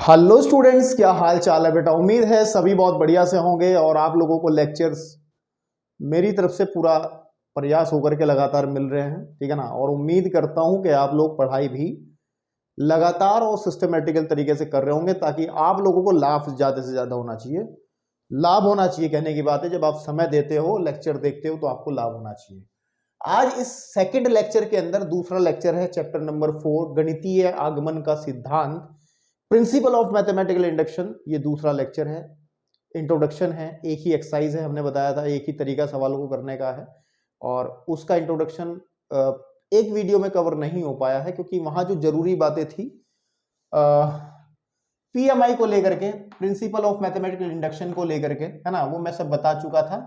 Hello students, क्या हाल चाल है बेटा। उम्मीद है सभी बहुत बढ़िया से होंगे और आप लोगों को लेक्चर्स मेरी तरफ से पूरा प्रयास होकर के लगातार मिल रहे हैं, ठीक है ना। और उम्मीद करता हूं कि आप लोग पढ़ाई भी लगातार और सिस्टमेटिकल तरीके से कर रहे होंगे, ताकि आप लोगों को लाभ ज़्यादा से ज़्यादा होना चाहिए। लाभ होना चाहिए कहने की बात है, जब आप समय देते हो, लेक्चर देखते हो, तो आपको लाभ होना चाहिए। आज इस सेकंड लेक्चर के अंदर दूसरा लेक्चर है, चैप्टर नंबर 4, गणितीय आगमन का सिद्धांत, प्रिंसिपल ऑफ मैथमेटिकल इंडक्शन। ये दूसरा लेक्चर है, इंट्रोडक्शन है। एक ही एक्सरसाइज है, हमने बताया था एक ही तरीका सवालों को करने का है, और उसका इंट्रोडक्शन एक वीडियो में कवर नहीं हो पाया है, क्योंकि वहां जो जरूरी बातें थी पीएमआई को लेकर के, प्रिंसिपल ऑफ मैथमेटिकल इंडक्शन को लेकर के, है ना, वो मैं सब बता चुका था।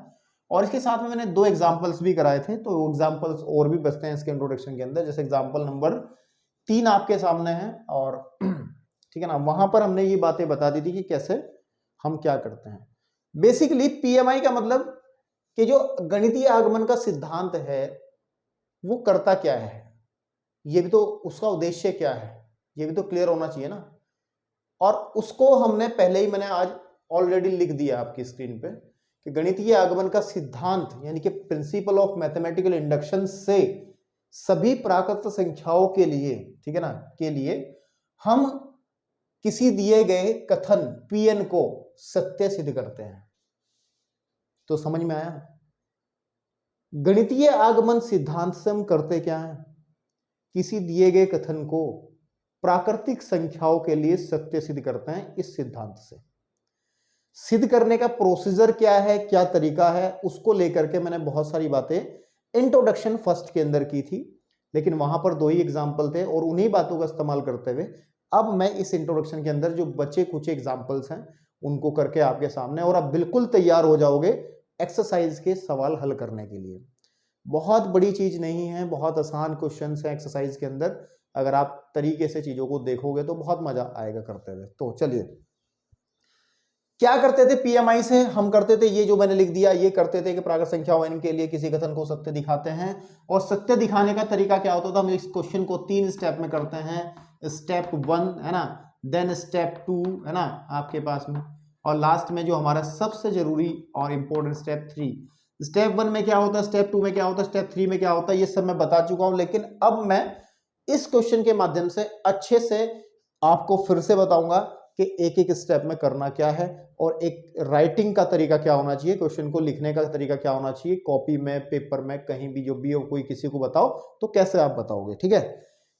और इसके साथ में मैंने 2 एग्जाम्पल्स भी कराए थे, तो एग्जाम्पल्स और भी बचते हैं इसके इंट्रोडक्शन के अंदर। जैसे एग्जाम्पल नंबर 3 आपके सामने है, और ठीक है ना, वहां पर हमने ये बातें बता दी थी कि कैसे हम क्या करते हैं। बेसिकली पीएमआई का मतलब कि जो गणितीय आगमन का सिद्धांत है वो करता क्या है, ये भी तो, उसका उद्देश्य क्या है, ये भी तो क्लियर होना चाहिए ना। और उसको हमने पहले ही, मैंने आज ऑलरेडी लिख दिया आपकी स्क्रीन पे, कि गणितीय आगमन का सिद्धांत यानी कि प्रिंसिपल ऑफ मैथमेटिकल इंडक्शन से सभी प्राकृत संख्याओं के लिए, ठीक है ना, के लिए हम किसी दिए गए कथन Pn को सत्य सिद्ध करते हैं। तो समझ में आया, गणितीय आगमन सिद्धांत से हम करते क्या है, किसी दिए गए कथन को प्राकृतिक संख्याओं के लिए सत्य सिद्ध करते हैं। इस सिद्धांत से सिद्ध करने का प्रोसीजर क्या है, क्या तरीका है, उसको लेकर के मैंने बहुत सारी बातें इंट्रोडक्शन फर्स्ट के अंदर की थी, लेकिन वहां पर 2 ही एग्जाम्पल थे, और उन्हीं बातों का इस्तेमाल करते हुए अब मैं इस इंट्रोडक्शन के अंदर जो बचे कुछ एग्जाम्पल्स हैं उनको करके आपके सामने, और आप बिल्कुल तैयार हो जाओगे एक्सरसाइज के सवाल हल करने के लिए। बहुत बड़ी चीज नहीं है, बहुत आसान क्वेश्चन है एक्सरसाइज के अंदर। अगर आप तरीके से चीजों को देखोगे तो बहुत मजा आएगा करते हुए। तो चलिए, क्या करते थे पीएमआई से हम करते थे, ये जो मैंने लिख दिया, ये करते थे कि प्राकृत संख्याओं n के लिए किसी कथन को सत्य दिखाते हैं। और सत्य दिखाने का तरीका क्या होता था, हम इस क्वेश्चन को 3 स्टेप में करते हैं। स्टेप 1 है ना, देन स्टेप 2 है ना आपके पास में, और लास्ट में जो हमारा सबसे जरूरी और इंपॉर्टेंट स्टेप 3। स्टेप 1 में क्या होता है, स्टेप 2 में क्या होता है, स्टेप 3 में क्या होता है, ये सब मैं बता चुका हूं। लेकिन अब मैं इस क्वेश्चन के माध्यम से अच्छे से आपको फिर से बताऊंगा कि एक एक स्टेप में करना क्या है, और एक राइटिंग का तरीका क्या होना चाहिए, क्वेश्चन को लिखने का तरीका क्या होना चाहिए, कॉपी में, पेपर में, कहीं भी जो भी हो, कोई किसी को बताओ तो कैसे आप बताओगे, ठीक है।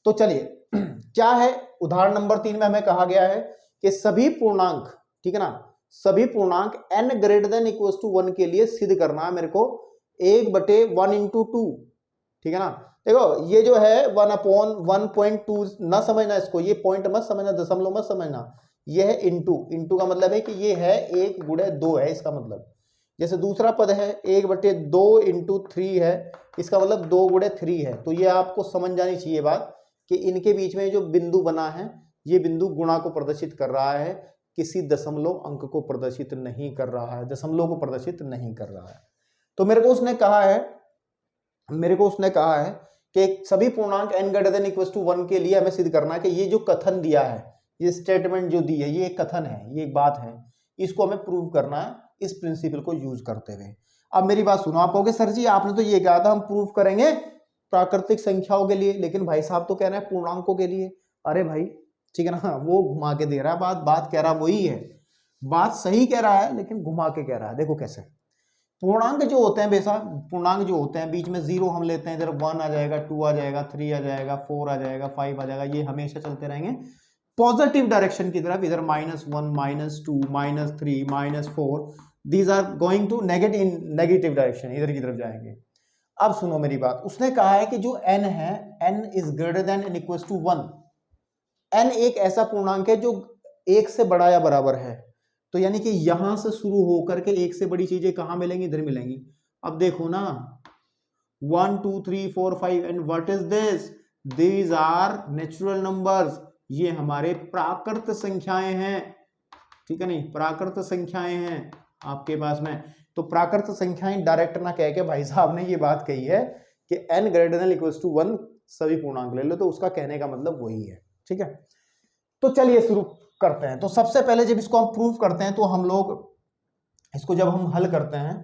तो चलिए, क्या है, उदाहरण नंबर 3 में हमें कहा गया है कि सभी पूर्णांक, ठीक है ना, सभी पूर्णांक n greater than equal to 1 के लिए सिद्ध करना है मेरे को 1/1 इंटू 2, ठीक है ना। देखो ये जो है 1/1.2 ना समझना इसको, ये पॉइंट मत समझना, दशमलव मत समझना, ये है इंटू। इंटू का मतलब है कि ये है 1/2 है, इसका मतलब। जैसे दूसरा पद है 1/2 इंटू 3 है, इसका मतलब 2/3 है। तो ये आपको समझ जानी चाहिए बात कि इनके बीच में जो बिंदु बना है, ये बिंदु गुणा को प्रदर्शित कर रहा है, किसी दशमलव अंक को प्रदर्शित नहीं कर रहा है, दशमलव को प्रदर्शित नहीं कर रहा है। तो मेरे को उसने कहा है कि सभी पूर्णांक n greater than equal to 1 के लिए हमें सिद्ध करना है कि ये जो कथन दिया है, ये स्टेटमेंट जो दी है, ये एक कथन है, ये एक बात है, इसको हमें प्रूव करना है इस प्रिंसिपल को यूज करते हुए। अब मेरी बात सुनो, आप कहोगे सर जी आपने तो ये कहा था हम प्रूव करेंगे प्राकृतिक संख्याओं के लिए, लेकिन भाई साहब तो कह रहे हैं पूर्णांकों के लिए। अरे भाई, ठीक है ना, वो घुमा के दे रहा है बात कह रहा वही है, बात सही कह रहा है, लेकिन घुमा के कह रहा है। देखो कैसे, पूर्णांक जो होते हैं बेसा, पूर्णांक जो होते हैं बीच में 0 हम लेते हैं, इधर 1 आ जाएगा, 2 आ जाएगा, 3 आ जाएगा, 4 आ जाएगा, 5 आ जाएगा, ये हमेशा चलते रहेंगे पॉजिटिव डायरेक्शन की तरफ। इधर -1, -2, -3, -4, these are going to negative direction, इधर की तरफ जाएंगे। अब सुनो मेरी बात, उसने कहा है कि जो n है, n is greater than and equal to 1। n एक ऐसा पूर्णांक है जो 1 से बड़ा या बराबर है। तो यानी कि यहां से शुरू होकर के 1 से बड़ी चीजें कहां मिलेंगी, इधर मिलेंगी। अब देखो ना, 1 2 3 4 5 and what is this, these are natural numbers, ये हमारे प्राकृत संख्याएं हैं, ठीक है नहीं, प्राकृत संख्याएं हैं आपके पास में। तो प्राकृत संख्याएं डायरेक्ट ना कह के भाई साहब ने ये बात कही है कि n greater than equal to 1 सभी पूर्णांक ले लो, तो उसका कहने का मतलब वही है, ठीक है। तो चलिए शुरू करते हैं। तो सबसे पहले जब इसको हम प्रूव करते हैं तो हम लोग इसको जब हम हल करते हैं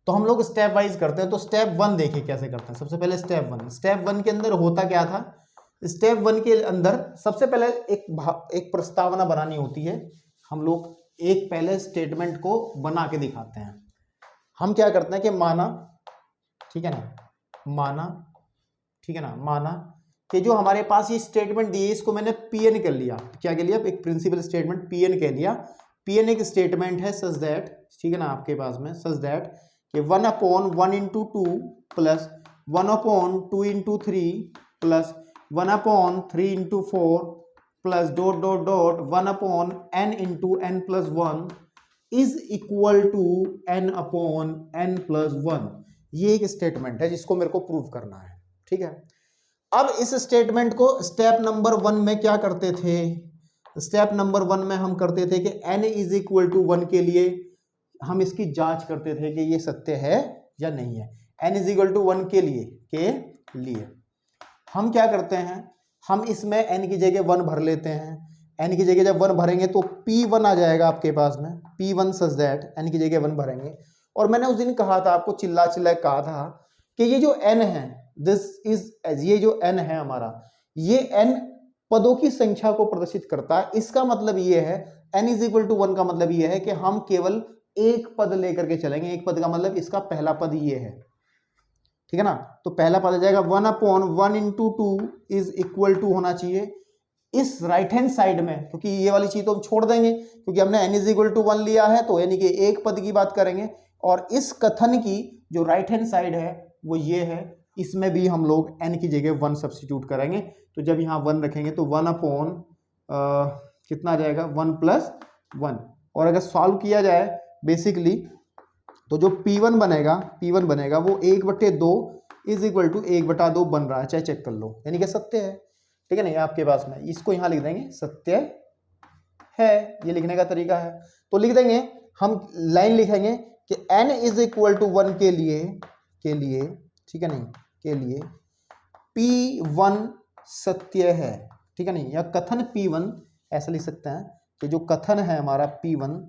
तो हम लोग स्टेप वाइज करते हैं। तो स्टेप 1 देखिए कैसे करते हैं। सबसे पहले स्टेप वन के अंदर होता क्या था। स्टेप 1 के अंदर सबसे पहले एक प्रस्तावना बनानी होती है। हम लोग एक पहले स्टेटमेंट को बना के दिखाते हैं। हम क्या करते हैं कि माना, ठीक है ना, माना, ठीक है ना, माना कि जो हमारे पास ये स्टेटमेंट दी है इसको मैंने पीएन कर लिया। क्या कह लिया, एक प्रिंसिपल स्टेटमेंट पीएन कह लिया। पीएन एक स्टेटमेंट है सच दैट, ठीक है ना, आपके पास में सच दैट कि 1/1 into 2 plus 1/2 into 3 plus 1/3 into 4 plus dot dot dot 1/n into n plus 1 is equal to n/n+1। ये एक स्टेटमेंट है जिसको मेरे को प्रूव करना है, ठीक है। अब इस स्टेटमेंट को स्टेप नंबर 1 में क्या करते थे। स्टेप नंबर 1 में हम करते थे कि n इज इक्वल टू 1 के लिए हम इसकी जांच करते थे कि ये सत्य है या नहीं है। n इज इक्वल टू 1 के लिए हम क्या करते हैं, हम इसमें n की जगह 1 भर लेते हैं। n की जगह जब 1 भरेंगे तो p1 आ जाएगा आपके पास में, p1 सच दैट n की जगह 1 भरेंगे। और मैंने उस दिन कहा था, आपको चिल्ला चिल्ला कहा था कि ये जो n है, दिस इज, ये जो n है हमारा, ये n पदों की संख्या को प्रदर्शित करता है। इसका मतलब ये है n इज इक्वल टू 1 का मतलब ये है कि हम केवल एक पद लेकर के चलेंगे। एक पद का मतलब इसका पहला पद ये है, ठीक है ना। तो पहला पद आ जाएगा 1/1 into 2 इज इक्वल टू होना चाहिए इस राइट हैंड साइड में, क्योंकि ये वाली चीज तो हम छोड़ देंगे क्योंकि हमने n इज इक्वल टू 1 लिया है, तो यानी कि एक पद की बात करेंगे। और इस कथन की जो राइट हैंड साइड है वो ये है, इसमें भी हम लोग n की जगह 1 सब्स्टिट्यूट करेंगे। तो जब यहाँ 1 रखेंगे तो 1/, कितना आ जाएगा 1+1। और अगर सॉल्व किया जाए बेसिकली तो जो P1 बनेगा वो 1/2 इज इक्वल टू 1/2 बन रहा है, चाहे चेक कर लो, यानी कि सत्य है, ठीक है ना। ये आपके पास में, इसको यहाँ लिख देंगे सत्य है, ये लिखने का तरीका है। तो लिख देंगे, हम लाइन लिखेंगे कि n इज इक्वल टू 1 के लिए, ठीक है नहीं, के लिए P1 सत्य है, ठीक है नहीं, या कथन P1 ऐसा लिख सकते हैं कि जो कथन है हमारा P1,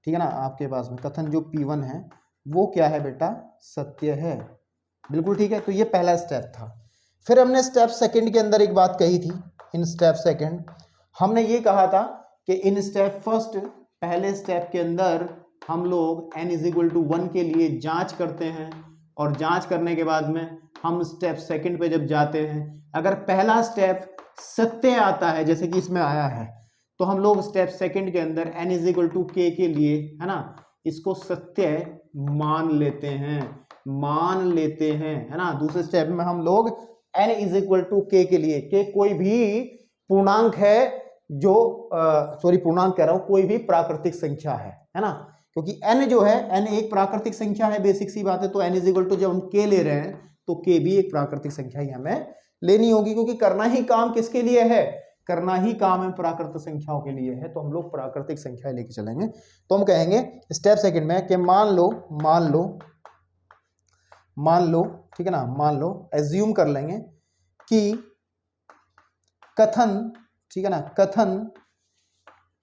ठीक है ना, आपके पास में कथन जो P1 है वो क्या है बेटा, सत्य है। बिल्कुल ठीक है। तो ये पहला स्टेप था। फिर हमने स्टेप सेकंड के अंदर एक बात कही थी। इन स्टेप सेकंड हमने ये कहा था कि इन स्टेप फर्स्ट, पहले स्टेप के अंदर हम लोग n इज इक्वल टू 1 के लिए जांच करते हैं, और जांच करने के बाद में हम स्टेप सेकंड पे जब जाते हैं, अगर पहला स्टेप सत्य आता है जैसे कि इसमें आया है, तो हम लोग स्टेप सेकंड के अंदर n is equal to k के लिए, है ना, इसको सत्य मान लेते हैं, है ना। दूसरे स्टेप में हम लोग n is equal to k के लिए, k कोई भी पूर्णांक है जो पूर्णांक कह रहा हूं, कोई भी प्राकृतिक संख्या है ना, क्योंकि n जो है, n एक प्राकृतिक संख्या है, बेसिक सी बात है। तो n इज इक्वल टू जब हम k ले रहे हैं तो k भी एक प्राकृतिक संख्या ही हमें लेनी होगी, क्योंकि करना ही काम किसके लिए है, करना ही काम है प्राकृतिक संख्याओं के लिए है। तो हम लोग प्राकृतिक संख्या लेके चलेंगे। तो हम कहेंगे स्टेप सेकंड में कि मान लो, ठीक है ना, मान लो, एज्यूम कर लेंगे कि कथन, ठीक है ना, कथन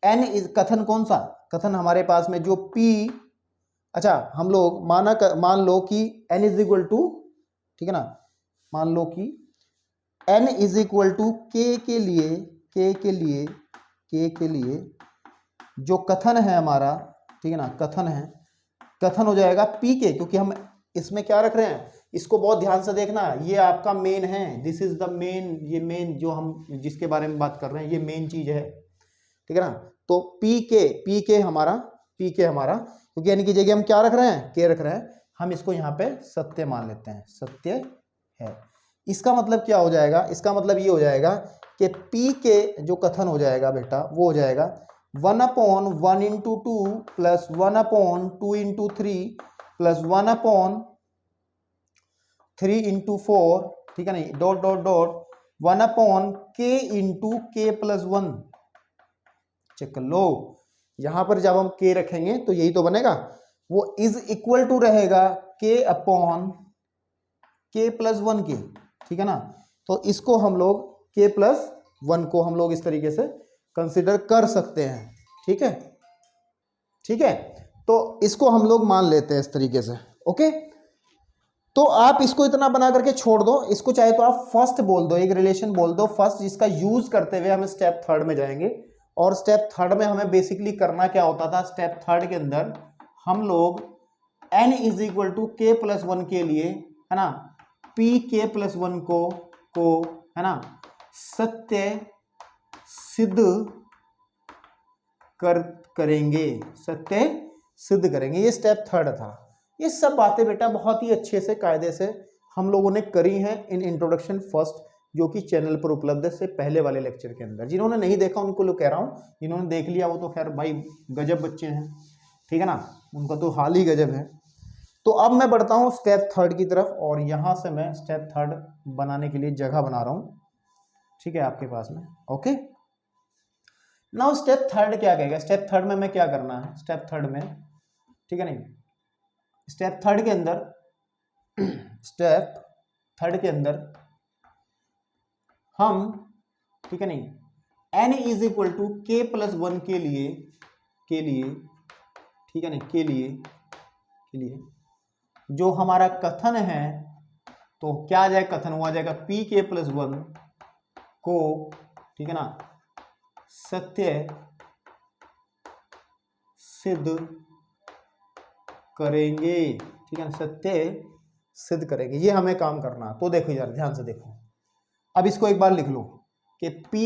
n इज, कथन कौन सा, कथन हमारे पास में जो p, अच्छा हम लोग मान लो कि n इज इक्वल टू, ठीक है ना, मान लो कि n is equal to k के लिए जो कथन है हमारा, ठीक है ना, कथन हो जाएगा p के, क्योंकि हम इसमें क्या रख रहे हैं, इसको बहुत ध्यान से देखना, ये आपका मेन है, दिस इज द मेन, ये मेन जो हम जिसके बारे में बात कर रहे हैं ये मेन चीज है, ठीक है ना। तो p के हमारा, क्योंकि यानी कि जगह हम क्या रख रहे हैं, k रख रहे हैं, हम इसको यहाँ पे सत्य मान लेते हैं, सत्य है। इसका मतलब क्या हो जाएगा, इसका मतलब ये हो जाएगा कि p के जो कथन हो जाएगा बेटा, वो हो जाएगा 1/1 into 2 plus 1/2 into 3 plus 1/3 into 4, ठीक है नहीं, dot dot dot 1/k into k plus 1। Check कर लो, यहां पर जब हम k रखेंगे तो यही तो बनेगा, वो इज इक्वल टू रहेगा k plus 1 के, ठीक है ना। तो इसको हम लोग k plus 1 को हम लोग इस तरीके से कंसिडर कर सकते हैं। ठीक है, ठीक है, तो इसको हम लोग मान लेते हैं इस तरीके से। ओके, तो आप इसको इतना बना करके छोड़ दो, इसको चाहे तो आप फर्स्ट बोल दो, एक रिलेशन बोल दो फर्स्ट, जिसका यूज करते हुए हम स्टेप थर्ड में जाएंगे। और स्टेप थर्ड में हमें बेसिकली करना क्या होता था, स्टेप थर्ड के अंदर हम लोग n इज इक्वल टू के प्लस वन के लिए, है ना, पी के प्लस वन को है ना सत्य सिद्ध करेंगे, सत्य सिद्ध करेंगे। ये स्टेप थर्ड था। ये सब बातें बेटा बहुत ही अच्छे से कायदे से हम लोगों ने करी हैं इन इंट्रोडक्शन फर्स्ट, जो कि चैनल पर उपलब्ध है से पहले वाले लेक्चर के अंदर। जिन्होंने नहीं देखा उनको लोग कह रहा हूँ, जिन्होंने देख लिया वो तो खैर भाई गजब बच्चे हैं, ठीक है ना, उनका तो हाल ही गजब है। तो अब मैं बढ़ता हूँ स्टेप थर्ड की तरफ, और यहाँ से मैं स्टेप थर्ड बनाने के लिए जगह बना रहा हूँ, ठीक है, आपके पास में। ओके, नाउ स्टेप थर्ड क्या कहेगा, स्टेप थर्ड में मैं क्या करना है, स्टेप थर्ड में, ठीक है नहीं, स्टेप थर्ड के अंदर स्टेप थर्ड के अंदर हम, ठीक है नहीं, n इज इक्वल टू के प्लस वन के लिए, ठीक है नहीं, के लिए जो हमारा कथन है, तो क्या आ जाएगा, कथन हुआ जाएगा p के प्लस वन को, ठीक है ना, सत्य सिद्ध करेंगे, ठीक है ना, सत्य सिद्ध करेंगे। ये हमें काम करना। तो देखो यार ध्यान से देखो, अब इसको एक बार लिख लो कि p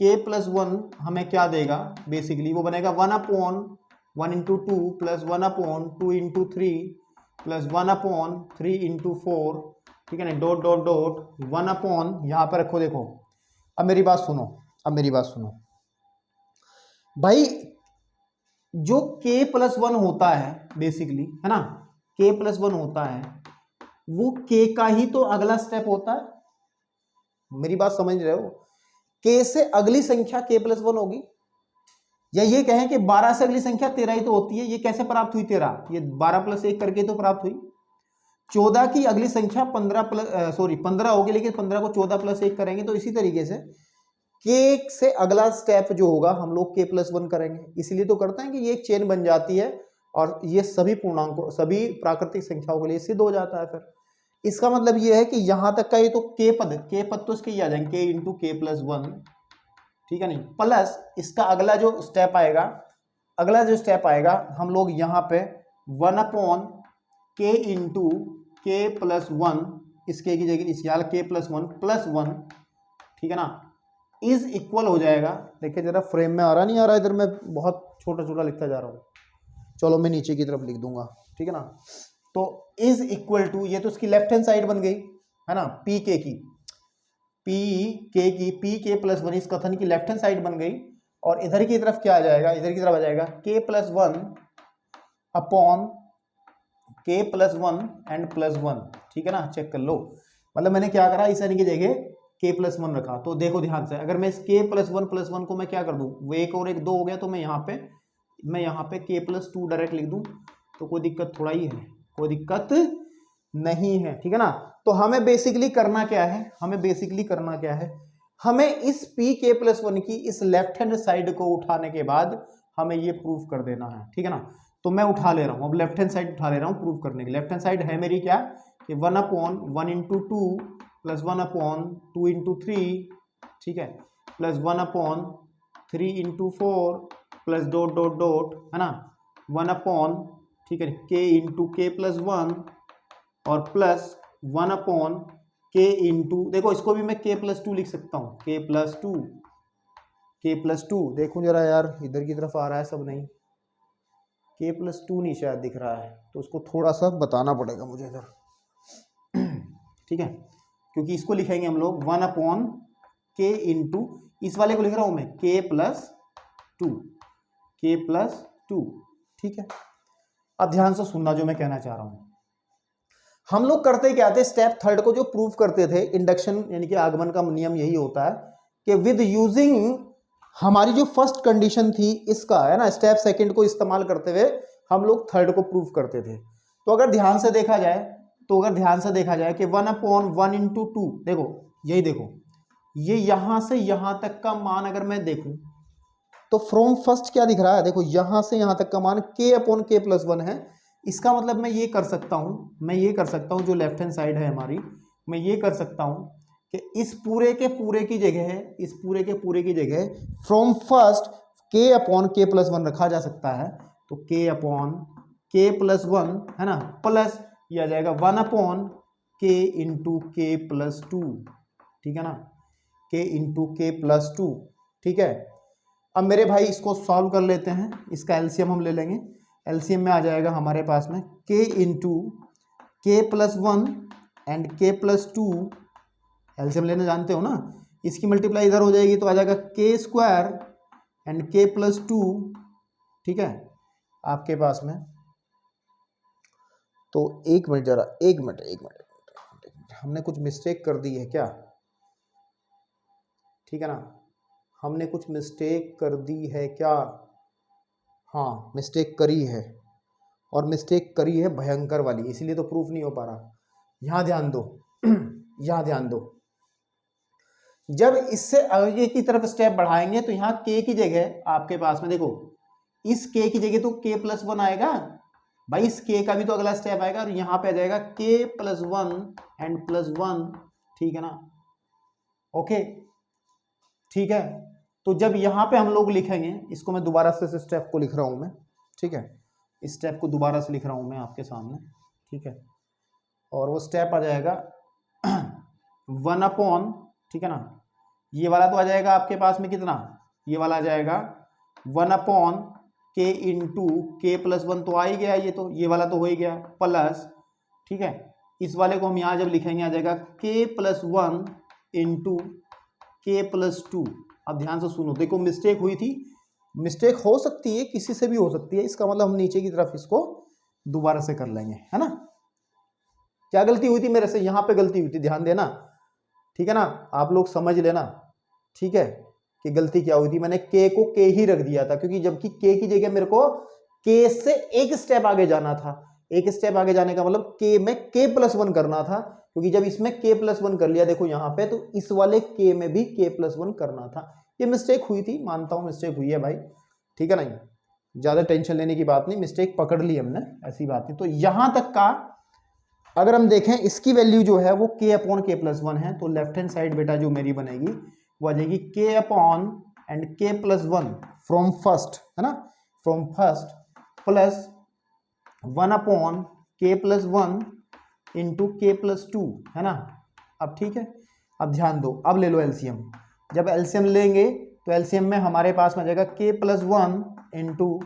k प्लस वन हमें क्या देगा, बेसिकली वो बनेगा 1/1 into two plus 1/2 into three plus 1/3 into four, ठीक है ना, डॉट डॉट डॉट 1 यहाँ पर रखो। देखो अब मेरी बात सुनो, अब मेरी बात सुनो भाई, जो k प्लस वन होता है बेसिकली, है ना, k प्लस वन होता है, वो k का ही तो अगला स्टेप होता है। मेरी बात समझ रहे हो, k से अगली संख्या k प्लस वन होगी, या ये कहें कि 12 से अगली संख्या 13 ही तो होती है। ये कैसे प्राप्त हुई 13, ये 12 प्लस 1 करके तो प्राप्त हुई। 14 की अगली संख्या 15 होगी, लेकिन 15 को 14 प्लस 1 करेंगे। तो इसी तरीके से k से अगला स्टेप जो होगा हम लोग k प्लस वन करेंगे। इसलिए तो करते हैं कि ये एक चेन बन जाती है, और ये सभी पूर्णांकों, सभी प्राकृतिक संख्याओं के लिए सिद्ध हो जाता है। फिर इसका मतलब ये है कि यहां तक का ये तो k पद तो इसके ही आ जाएंगे, k इंटू के प्लस वन, ठीक है नहीं, प्लस इसका अगला जो स्टेप आएगा, अगला जो स्टेप आएगा हम लोग यहाँ पे 1/k इंटू के प्लस वन, इसके की जगह इस यार k plus one plus one, ठीक है ना, इज इक्वल हो जाएगा। देखिए जरा फ्रेम में आ रहा नहीं आ रहा, इधर मैं बहुत छोटा छोटा लिखता जा रहा हूँ, चलो मैं नीचे की तरफ लिख दूंगा, ठीक है ना। तो इज इक्वल टू, ये तो उसकी लेफ्ट हैंड साइड बन गई, है ना, पी के के प्लस वन, इस कथन की लेफ्ट हैंड साइड बन गई। और इधर की तरफ क्या आ जाएगा, इधर की तरफ आ जाएगा k plus one upon k plus one and plus one, ठीक है ना। चेक कर लो, मतलब मैंने क्या करा, इस यानी की जगह k प्लस वन रखा। तो देखो ध्यान से, अगर मैं इस k प्लस वन को मैं क्या कर दूं, वो एक और एक दो हो गया, तो मैं यहाँ पे k प्लस टू डायरेक्ट लिख दूं, तो कोई दिक्कत थोड़ा ही है, कोई दिक्कत नहीं है, ठीक है ना। तो हमें बेसिकली करना क्या है, हमें इस p k प्लस वन की इस लेफ्ट हैंड साइड को उठाने के बाद हमें ये प्रूफ कर देना है, ठीक है ना। तो मैं उठा ले रहा हूं, अब लेफ्ट हैंड साइड उठा ले रहा हूं प्रूफ करने के। लेफ्ट हैंड साइड है मेरी क्या, कि 1/1 into two plus 1/2 into three, ठीक है, plus 1/3 into four plus dot dot dot, है ना, 1/, ठीक है, k इंटू के प्लस वन और प्लस 1/k इंटू, देखो इसको भी मैं k प्लस टू लिख सकता हूँ, k प्लस टू। देखो जरा यार इधर की तरफ आ रहा है सब, नहीं k प्लस टू नहीं शायद दिख रहा है, तो उसको थोड़ा सा बताना पड़ेगा मुझे इधर, ठीक है, क्योंकि इसको लिखेंगे हम लोग 1/k इंटू, इस वाले को लिख रहा हूं मैं k प्लस टू, ठीक है। अब ध्यान से सुनना जो मैं कहना चाह रहा हूं। हम लोग करते क्या थे, स्टेप थर्ड को जो प्रूफ करते थे, इंडक्शन यानी कि आगमन का नियम यही होता है कि विद यूजिंग, हमारी जो फर्स्ट कंडीशन थी इसका, है ना, स्टेप सेकंड को इस्तेमाल करते हुए हम लोग थर्ड को प्रूफ करते थे। तो अगर ध्यान से देखा जाए कि 1/1 इंटू टू, देखो यही देखो, ये यहां से यहां तक का मान अगर मैं देखूं, तो फ्रॉम फर्स्ट क्या दिख रहा है, देखो यहां से यहां तक का मान k/k+1 है। इसका मतलब मैं ये कर सकता हूं, जो लेफ्ट हैंड साइड है हमारी, मैं ये कर सकता हूं कि इस पूरे के पूरे की जगह फ्रॉम फर्स्ट k/k+1 रखा जा सकता है। तो k/k+1 है ना, प्लस ये आ जाएगा 1/k/k+2, ठीक है ना, k/k+2, ठीक है। अब मेरे भाई इसको सॉल्व कर लेते हैं, इसका एलसीएम हम ले लेंगे। एलसीएम में आ जाएगा हमारे पास में k/k+1 एंड k+2, एलसीएम लेना जानते हो ना, इसकी मल्टीप्लाई इधर हो जाएगी तो आ जाएगा k² एंड k+2, ठीक है आपके पास में। तो एक मिनट, हमने कुछ मिस्टेक कर दी है क्या, ठीक है ना, हमने कुछ मिस्टेक कर दी है क्या, हाँ मिस्टेक करी है, और मिस्टेक करी है भयंकर वाली, इसीलिए तो प्रूफ नहीं हो पा रहा। यहां ध्यान दो यहां ध्यान दो, जब इससे आगे की तरफ स्टेप बढ़ाएंगे तो यहाँ k की जगह आपके पास में देखो, इस k की जगह तो k+1 आएगा भाई, इस k का भी तो अगला स्टेप आएगा, और यहाँ पे आ जाएगा k+1 एंड +1, ठीक है ना, ओके ठीक है। तो जब यहाँ पे हम लोग लिखेंगे, इसको मैं दोबारा से इस स्टेप को लिख रहा हूँ मैं, ठीक है, इस स्टेप को दोबारा से लिख रहा हूँ मैं आपके सामने, ठीक है, और वो स्टेप आ जाएगा 1/, ठीक है ना, ये वाला तो आ जाएगा आपके पास में कितना, ये वाला आ जाएगा 1/k/k+1 तो आ ही गया, ये वाला तो हो ही गया, प्लस, ठीक है, इस वाले को हम यहाँ जब लिखेंगे आ जाएगा k+1 k+2। अब ध्यान से सुनो, देखो मिस्टेक हुई थी, मिस्टेक हो सकती है किसी से भी हो सकती है, इसका मतलब हम नीचे की तरफ इसको दोबारा से कर लेंगे, है ना। क्या गलती हुई थी मेरे से, यहाँ पे गलती हुई थी, ध्यान देना, ठीक है ना, आप लोग समझ लेना, ठीक है, कि गलती क्या हुई थी, मैंने k को k ही रख दिया था, क्योंकि जबकि k की जगह मेरे को k से एक स्टेप आगे जाना था, एक स्टेप आगे जाने का मतलब k में k+1 करना था, क्योंकि जब इसमें k+1 कर लिया देखो यहाँ पे, तो इस वाले k में भी k+1 करना था। ये मिस्टेक हुई थी, मानता हूं मिस्टेक हुई है भाई, ठीक है ना, ज्यादा टेंशन लेने की बात नहीं, मिस्टेक पकड़ ली हमने, ऐसी बात नहीं। तो यहां तक का अगर हम देखें, इसकी वैल्यू जो है वो k/k+1 है, तो लेफ्ट हैंड साइड बेटा जो मेरी बनेगी वो आ जाएगी k/k+1 फ्रॉम फर्स्ट, है ना, from first plus 1/k+1 into k+2, है ना। अब ठीक है, अब ध्यान दो, अब ले लो एलसीएम, जब एलसीएम लेंगे तो एलसीएम में हमारे पास में आ जाएगा k+1 इंटू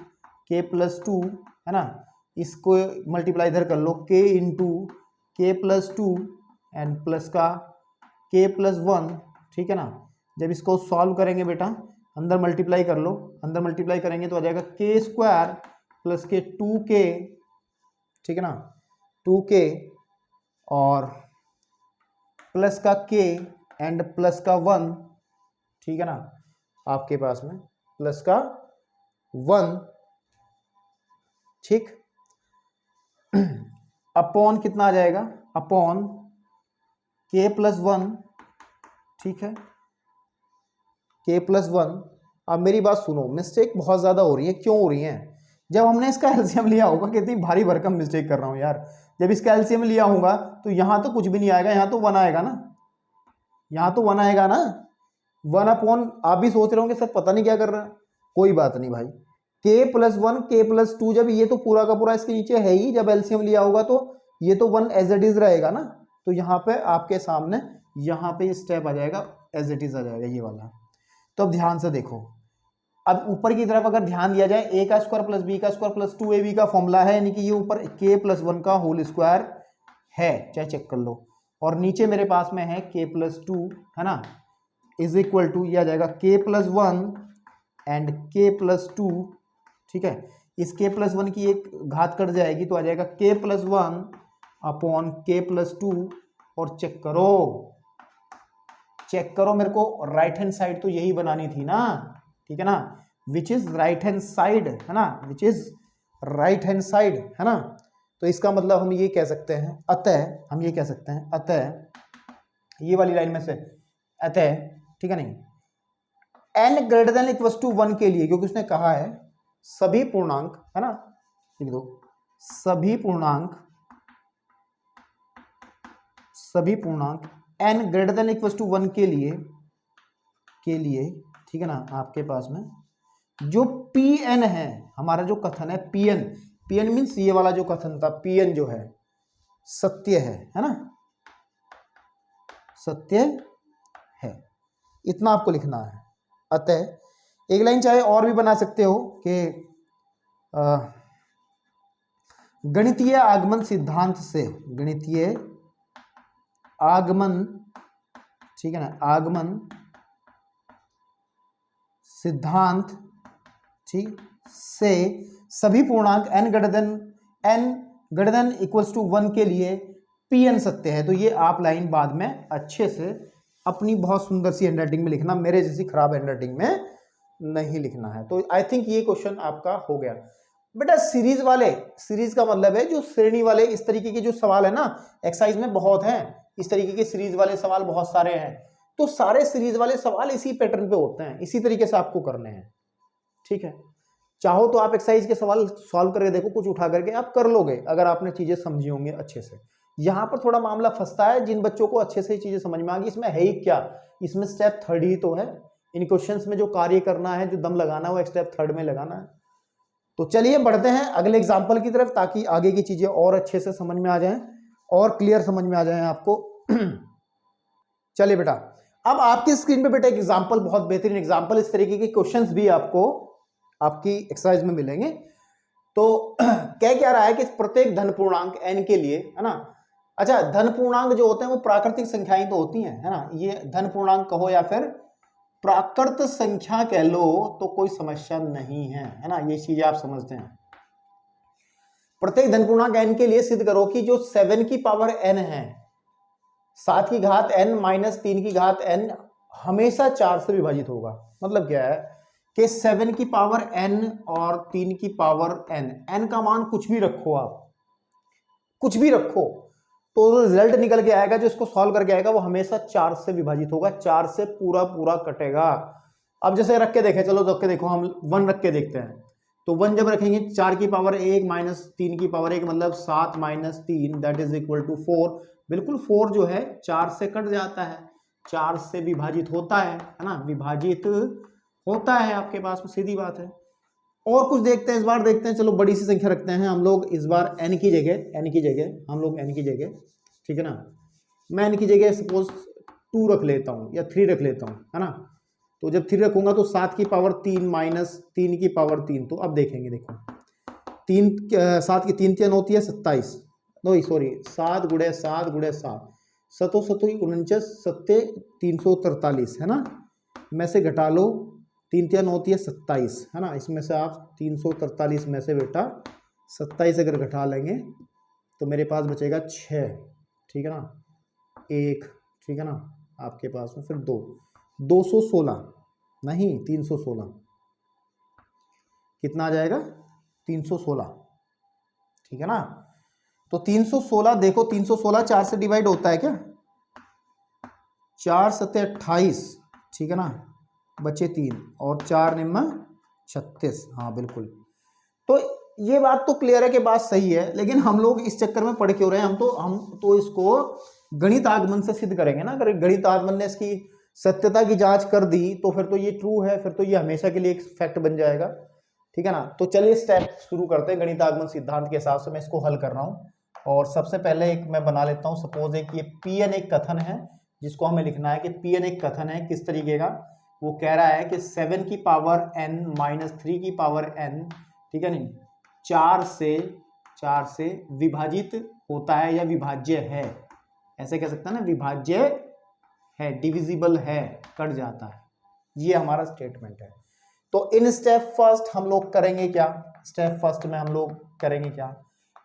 k+2, है ना, इसको मल्टीप्लाई इधर कर लो, k into k+2 and plus का k+1, ठीक है ना। जब इसको सॉल्व करेंगे बेटा, अंदर मल्टीप्लाई कर लो, अंदर मल्टीप्लाई करेंगे तो आ जाएगा k² प्लस के 2k, ठीक है ना, 2k और प्लस का k एंड प्लस का 1, ठीक है ना, आपके पास में प्लस का 1, ठीक, अपॉन कितना आ जाएगा, अपॉन k+1, ठीक है, k+1। अब मेरी बात सुनो, मिस्टेक बहुत ज्यादा हो रही है, क्यों हो रही है, जब हमने इसका एलसीएम लिया होगा, कितनी भारी भरकम मिस्टेक कर रहा हूं यार, जब इसका एलसीएम लिया होगा तो यहां तो कुछ भी नहीं आएगा, यहां तो 1 आएगा ना, यहां तो 1 आएगा ना, 1/, आप भी सोच रहे होंगे सर पता नहीं क्या कर रहा है, कोई बात नहीं भाई, k+1 k+2, जब ये तो पूरा का पूरा इसके नीचे है ही, जब एलसीएम लिया होगा तो ये तो 1 एज इट इज रहेगा ना, तो यहाँ पे आपके सामने यहाँ पे स्टेप आ जाएगा, एज इट इज आ जाएगा ये वाला। तो अब ध्यान से देखो, अब ऊपर की तरफ अगर ध्यान दिया जाए, a² plus b² plus 2ab का फॉर्मूला है, यानी कि ये ऊपर k+1 का होल स्क्वायर है, चाहे चेक कर लो, और नीचे मेरे पास में है k+2, है ना, इज इक्वल टू ये आ जाएगा k+1 एंड k+2, ठीक है, इस k+1 की एक घात कट जाएगी तो आ जाएगा k+1 अपॉन k+2, और चेक करो मेरे को राइट हैंड साइड तो यही बनानी थी ना, ठीक है ना, which is right hand side, है ना, which is right hand side, है ना। तो इसका मतलब हम ये कह सकते हैं, अतः ये वाली लाइन में से अतः, ठीक है नहीं, n greater than equals to 1 के लिए, क्योंकि उसने कहा है सभी पूर्णांक, है ना, लिख दो सभी पूर्णांक n greater than equals to 1 के लिए ठीक है ना, आपके पास में जो Pn है, हमारा जो कथन है Pn मीन्स ये वाला जो कथन था, Pn जो है सत्य है ना, सत्य है, इतना आपको लिखना है। अतः एक लाइन चाहे और भी बना सकते हो कि गणितीय आगमन सिद्धांत से, गणितीय आगमन, ठीक है ना, आगमन सिद्धांत, ठीक, से सभी पूर्णांक n greater than equals to 1 के लिए Pn सत्य है। तो ये आप लाइन बाद में अच्छे से अपनी बहुत सुंदर सी हैंडराइटिंग में लिखना, मेरे जैसी खराब हैंडराइटिंग में नहीं लिखना है। तो आई थिंक ये क्वेश्चन आपका हो गया। बेटा सीरीज वाले, सीरीज का मतलब है जो श्रेणी वाले, इस तरीके के जो सवाल है ना एक्सरसाइज में बहुत हैं, इस तरीके के सीरीज वाले सवाल बहुत सारे हैं। तो सारे सीरीज वाले सवाल इसी पैटर्न पे होते हैं, इसी तरीके से आपको करने हैं, ठीक है। चाहो तो आप एक्सरसाइज के सवाल सॉल्व करके देखो, कुछ उठा करके आप कर लोगे अगर आपने चीजें समझी होंगी अच्छे से। यहाँ पर थोड़ा मामला फंसता है जिन बच्चों को अच्छे से चीजें समझ में आ गई, इसमें है ही क्या, इसमें स्टेप 3rd ही तो है, इन क्वेश्चंस में जो कार्य करना है, जो दम लगाना है, वो स्टेप 3rd में लगाना है। तो चलिए बढ़ते हैं अगले एग्जाम्पल की तरफ, ताकि आगे की चीजें और अच्छे से समझ में आ जाएं और क्लियर समझ में आ जाए आपको। चलिए बेटा, अब आपकी स्क्रीन पे बेटा एक एग्जाम्पल, बहुत बेहतरीन एग्जाम्पल, इस तरीके के क्वेश्चंस भी आपको आपकी एक्सरसाइज में मिलेंगे। तो कह क्या रहा है कि प्रत्येक धन पूर्णांक n के लिए, है ना, अच्छा धन पूर्णांक जो होते हैं वो प्राकृतिक संख्याएं तो होती हैं, है ना, ये धन पूर्णांक कहो या फिर प्राकृत संख्या कह लो तो कोई समस्या नहीं है ना, ये चीज आप समझते हैं। प्रत्येक धन पूर्णांक n के लिए सिद्ध करो कि जो 7 की पावर n है, 7 की घात n माइनस 3 की घात n हमेशा 4 से विभाजित होगा। मतलब क्या है कि 7 की पावर n और 3 की पावर n का मान कुछ भी रखो, आप कुछ भी रखो, तो रिजल्ट निकल के आएगा, जो इसको सॉल्व करके आएगा वो हमेशा 4 से विभाजित होगा, 4 से पूरा पूरा कटेगा। अब जैसे रख के देखें, चलो रख के देखो, हम 1 रख के देखते हैं। तो 1 जब रखेंगे 4 की पावर 1 माइनस 3 की पावर 1 मतलब 7 minus 3 that is equal to 4। बिल्कुल 4 जो है 4 से कट जाता है, 4 से विभाजित होता है ना, विभाजित होता है आपके पास में, सीधी बात है। और कुछ देखते हैं, इस बार देखते हैं, चलो बड़ी सी संख्या रखते हैं हम लोग इस बार, n की जगह हम लोग n की जगह, ठीक है ना, मैं n की जगह सपोज 2 रख लेता हूँ या 3 रख लेता हूँ, है ना। तो जब 3 रखूंगा तो 7 की पावर 3 माइनस 3 की पावर 3, तो अब देखेंगे, देखो 7 की 3 3 होती है 27, नो सॉरी 7 गुणे 7 गुणे 7 सतो 49 सत्य 343, है ना, में से घटा लो 3 3 होती है 27, है ना, इसमें से आप 343 में से बेटा 27 अगर घटा लेंगे तो मेरे पास बचेगा 6, ठीक है ना, 1, ठीक है ना, आपके पास में फिर 2, 216 नहीं 316, कितना आ जाएगा 316, ठीक है ना। तो 316 देखो, 316 4 से डिवाइड होता है क्या, 4 सत्ते 28, ठीक है ना, बचे 3 और 4 निम्न 36, हाँ बिल्कुल। तो ये बात तो क्लियर है कि बात सही है, लेकिन हम लोग इस चक्कर में पढ़ क्यों रहे हैं, हम तो इसको गणित आगमन से सिद्ध करेंगे ना। अगर गणित आगमन ने इसकी सत्यता की जांच कर दी तो फिर तो ये ट्रू है, फिर तो ये हमेशा के लिए एक फैक्ट बन जाएगा, ठीक है ना। तो चलिए स्टेप शुरू करते हैं गणित आगमन सिद्धांत के हिसाब से, मैं इसको हल कर रहा हूँ। और सबसे पहले एक मैं बना लेता हूँ, सपोज एक ये Pn एक कथन है जिसको हमें लिखना है कि Pn एक कथन है किस तरीके का, वो कह रहा है कि 7 की पावर n माइनस 3 की पावर n, ठीक है नहीं, 4 से विभाजित होता है या विभाज्य है, ऐसे कह सकते हैं ना, विभाज्य है, डिविजिबल है, कट जाता है, ये हमारा स्टेटमेंट है। तो इन स्टेप फर्स्ट हम लोग करेंगे क्या, स्टेप फर्स्ट में हम लोग करेंगे क्या,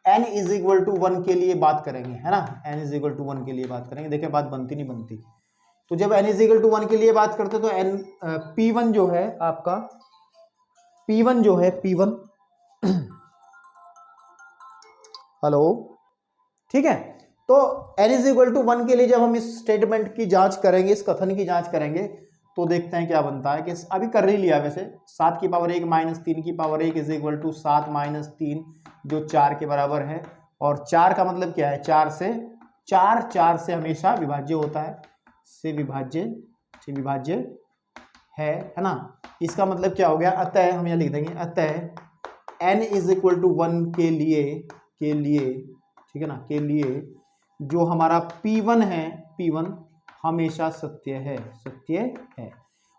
n इज इक्वल टू 1 के लिए बात करेंगे, है ना, n इज इक्वल टू 1 के लिए बात करेंगे। देखिए बात बनती नहीं बनती, तो जब n इज इक्वल टू 1 के लिए बात करते तो P1 जो है आपका, P1 जो है P1 हेलो, ठीक है। तो n इज इक्वल टू 1 के लिए जब हम इस स्टेटमेंट की जांच करेंगे, इस कथन की जांच करेंगे, तो देखते हैं क्या बनता है कि अभी कर ही लिया वैसे। 7 की पावर 1 माइनस 3 की power 1 is equal to 7 minus 3 जो 4 के बराबर है। और 4 का मतलब क्या है, 4 से 4 से हमेशा विभाज्य होता है, से विभाज्य है ना। इसका मतलब क्या हो गया, अतः हम यहाँ लिख देंगे अतः n इज इक्वल टू 1 के लिए ठीक है ना, के लिए जो हमारा P1 है, P1 हमेशा सत्य है।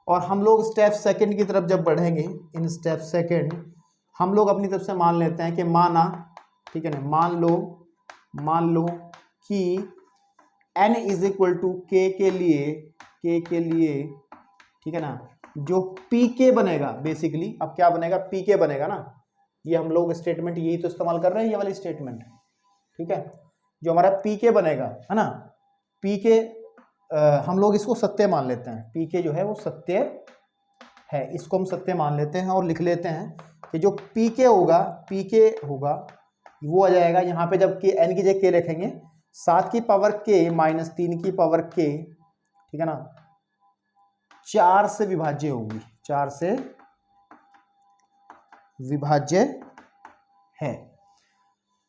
और हम लोग स्टेप सेकंड की तरफ जब बढ़ेंगे, इन स्टेप सेकंड हम लोग अपनी तरफ से मान लेते हैं कि माना, ठीक है ना, मान लो कि n is equal to k के लिए ठीक है ना, जो pk बनेगा बेसिकली, अब क्या बनेगा, pk बनेगा ना। ये हम लोग स्टेटमेंट यही तो इस्तेमाल कर रहे हैं, ये वाली स्टेटमेंट, ठीक है। जो हमारा pk बनेगा है ना, pk हम लोग इसको सत्य मान लेते हैं, pk जो है वो सत्य है, इसको हम सत्य मान लेते हैं और लिख लेते हैं कि जो pk होगा वो आ जाएगा यहाँ पे, जब n की जगह k रखेंगे 7 की पावर k माइनस 3 की पावर k, ठीक है ना, 4 से विभाज्य होगी, 4 से विभाज्य है।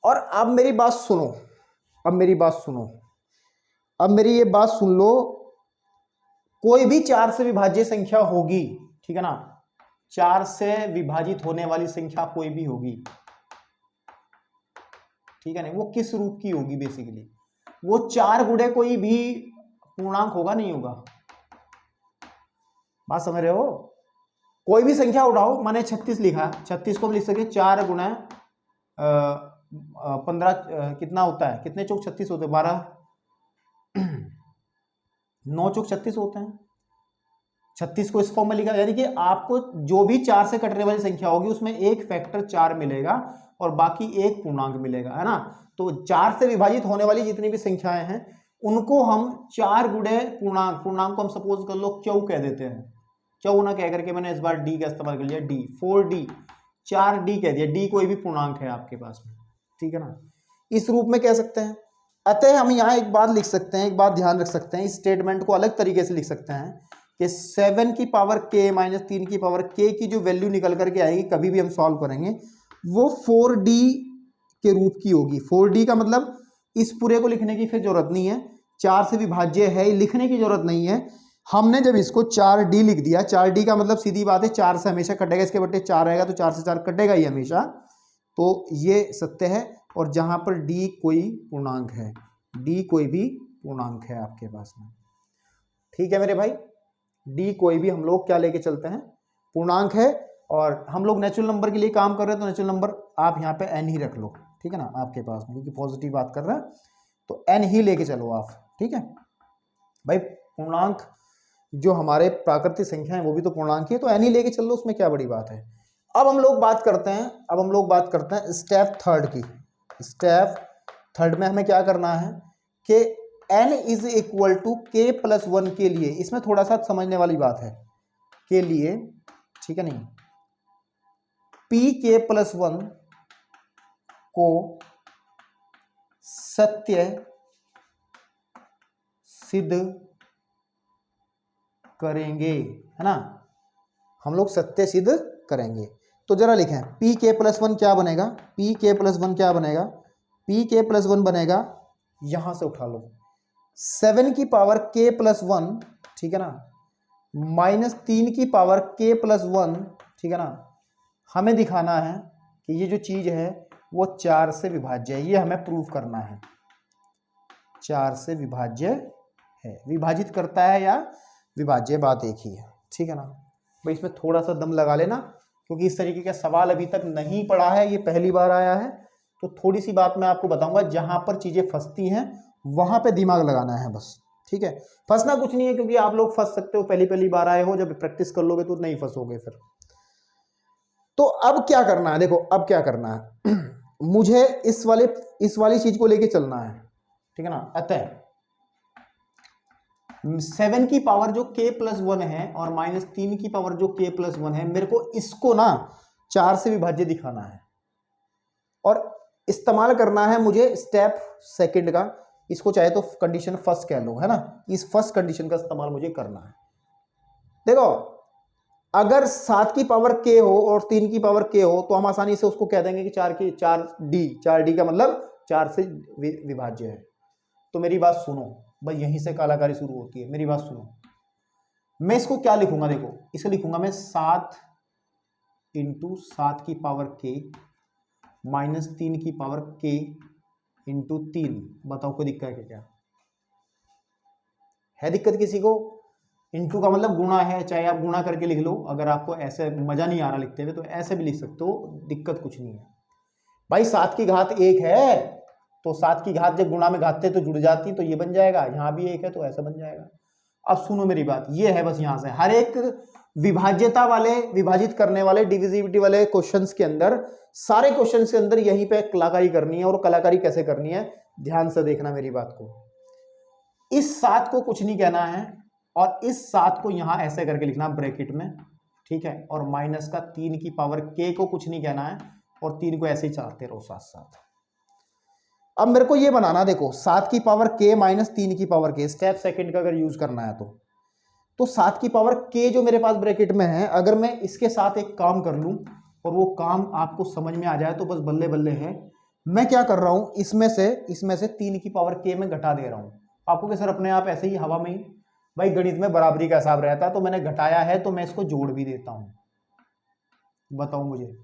और अब मेरी बात सुनो, अब मेरी ये बात सुन लो, कोई भी 4 से विभाज्य संख्या होगी, ठीक है ना, 4 से विभाजित होने वाली संख्या कोई भी होगी, ठीक है ना, वो किस रूप की होगी, बेसिकली वो 4 गुणे कोई भी पूर्णांक होगा, नहीं होगा, बात समझ रहे हो। कोई भी संख्या उठाओ, मैंने 36 लिखा, 36 को हम लिख सके 4 गुना 15 कितना होता है, कितने चौक 36 होते हैं, 12 9 चौक 36 होते हैं। 36 को इस फॉर्म में लिखा, यानी कि आपको जो भी 4 से कटने वाली संख्या होगी उसमें एक फैक्टर 4 मिलेगा और बाकी एक पूर्णांक मिलेगा, है ना। तो 4 से विभाजित होने वाली जितनी भी संख्याएं हैं उनको हम 4 गुणे पूर्णांक को हम सपोज कर लो क्यू कह देते हैं, क्यू ना कह करके मैंने इस बार डी का इस्तेमाल कर लिया, डी 4D 4D कह दिया, डी कोई भी पूर्णांक है आपके पास में, ठीक है ना, इस रूप में कह सकते हैं। अतः हम यहाँ एक बात लिख सकते हैं, एक बात ध्यान रख सकते हैं, इस स्टेटमेंट को अलग तरीके से लिख सकते हैं कि 7 की पावर k माइनस 3 की पावर k की जो वैल्यू निकल करके आएगी कभी भी हम सॉल्व करेंगे वो 4D के रूप की होगी। 4D का मतलब इस पूरे को लिखने की फिर जरूरत नहीं है, 4 से विभाज्य है, लिखने की जरूरत नहीं है। हमने जब इसको 4D लिख दिया, 4D का मतलब सीधी बात है 4 से हमेशा कटेगा, इसके बट्टे 4 आएगा तो 4 से 4 कटेगा ही हमेशा, तो ये सत्य है। और जहां पर D कोई पूर्णांक है, D कोई भी पूर्णांक है आपके पास में, ठीक है मेरे भाई, D कोई भी हम लोग क्या लेके चलते हैं, पूर्णांक है। और हम लोग नेचुरल नंबर के लिए काम कर रहे हैं तो नेचुरल नंबर आप यहाँ पे n ही रख लो, ठीक है ना, आपके पास में, क्योंकि पॉजिटिव बात कर रहे हैं तो n ही लेके चलो आप, ठीक है भाई। पूर्णांक जो हमारे प्राकृतिक संख्या है वो भी तो पूर्णांक ही है, तो n ही लेके चल लो, उसमें क्या बड़ी बात है। अब हम लोग बात करते हैं स्टेप थर्ड की। स्टेप थर्ड में हमें क्या करना है कि n is equal to k plus 1 के लिए, इसमें थोड़ा सा समझने वाली बात है, के लिए, ठीक है नहीं, pk प्लस 1 को सत्य सिद्ध करेंगे, है ना, हम लोग सत्य सिद्ध करेंगे। तो जरा लिखें pk प्लस 1 क्या बनेगा, pk प्लस 1 क्या बनेगा, pk प्लस 1 बनेगा, यहां से उठा लो 7 की पावर k प्लस 1, ठीक है ना, माइनस 3 की पावर k प्लस 1, ठीक है ना। हमें दिखाना है कि ये जो चीज है वो 4 से विभाज्य है, ये हमें प्रूव करना है, 4 से विभाज्य है, विभाजित करता है या विभाज्य बात एक ही है, ठीक है ना भाई। इसमें थोड़ा सा दम लगा लेना, क्योंकि इस तरीके का सवाल अभी तक नहीं पढ़ा है, ये पहली बार आया है, तो थोड़ी सी बात मैं आपको बताऊंगा, जहां पर चीजें फंसती हैं वहां पे दिमाग लगाना है बस, ठीक है। फंसना कुछ नहीं है, क्योंकि आप लोग फंस सकते हो, पहली बार आए हो, जब प्रैक्टिस कर लोगे तो नहीं फंसोगे फिर। तो अब क्या करना है, देखो अब क्या करना है मुझे इस वाली चीज को लेके चलना है, ठीक है ना। अतः 7 की पावर जो k प्लस 1 है और माइनस 3 की पावर जो k प्लस 1 है, मेरे को इसको ना 4 से विभाज्य दिखाना है और इस्तेमाल करना है मुझे स्टेप सेकंड का, इसको चाहे तो कंडीशन फर्स्ट कह लो, है ना, इस फर्स्ट कंडीशन का इस्तेमाल मुझे करना है। देखो अगर 7 की पावर k हो और 3 की पावर k हो तो हम आसानी से उसको कह देंगे कि 4d का मतलब 4 से विभाज्य है। तो मेरी बात सुनो भाई, यहीं से कलाकारी शुरू होती है। मेरी बात सुनो, मैं इसको क्या लिखूंगा, देखो इसे लिखूंगा मैं 7 इंटू 7 की पावर k माइनस 3 की पावर k इंटू 3। बताओ कोई दिक्कत है क्या? है दिक्कत किसी को? इंटू का मतलब गुणा है, चाहे आप गुणा करके लिख लो, अगर आपको ऐसे मजा नहीं आ रहा लिखते हुए तो ऐसे भी लिख सकते हो, दिक्कत कुछ नहीं है भाई। 7 की घात 1 है तो 7 की घात जब गुणा में घातते तो जुड़ जाती, तो ये बन जाएगा, यहां भी 1 है तो ऐसा बन जाएगा। अब सुनो मेरी बात, ये है बस, यहां से हर एक विभाज्यता वाले, विभाजित करने वाले, डिविजिबिलिटी वाले क्वेश्चंस के अंदर, सारे क्वेश्चंस के अंदर यहीं पे कलाकारी करनी है। और कलाकारी कैसे करनी है, ध्यान से देखना मेरी बात को। इस 7 को कुछ नहीं कहना है और इस 7 को यहां ऐसे करके लिखना ब्रैकेट में, ठीक है। और माइनस का 3 की पावर k को कुछ नहीं कहना है और 3 को ऐसे ही चाहते रहो साथ साथ। अब मेरे को ये बनाना, देखो 7 की पावर k माइनस 3 की पावर k, स्टेप सेकंड का अगर यूज करना है तो 7 की पावर k जो मेरे पास ब्रैकेट में है, अगर मैं इसके साथ एक काम कर लूं और वो काम आपको समझ में आ जाए तो बस बल्ले बल्ले है। मैं क्या कर रहा हूं, इसमें से 3 की पावर k में घटा दे रहा हूं। आपको कि सर अपने आप ऐसे ही हवा में ही, भाई गणित में बराबरी का हिसाब रहता है, तो मैंने घटाया है तो मैं इसको जोड़ भी देता हूं। बताओ मुझे,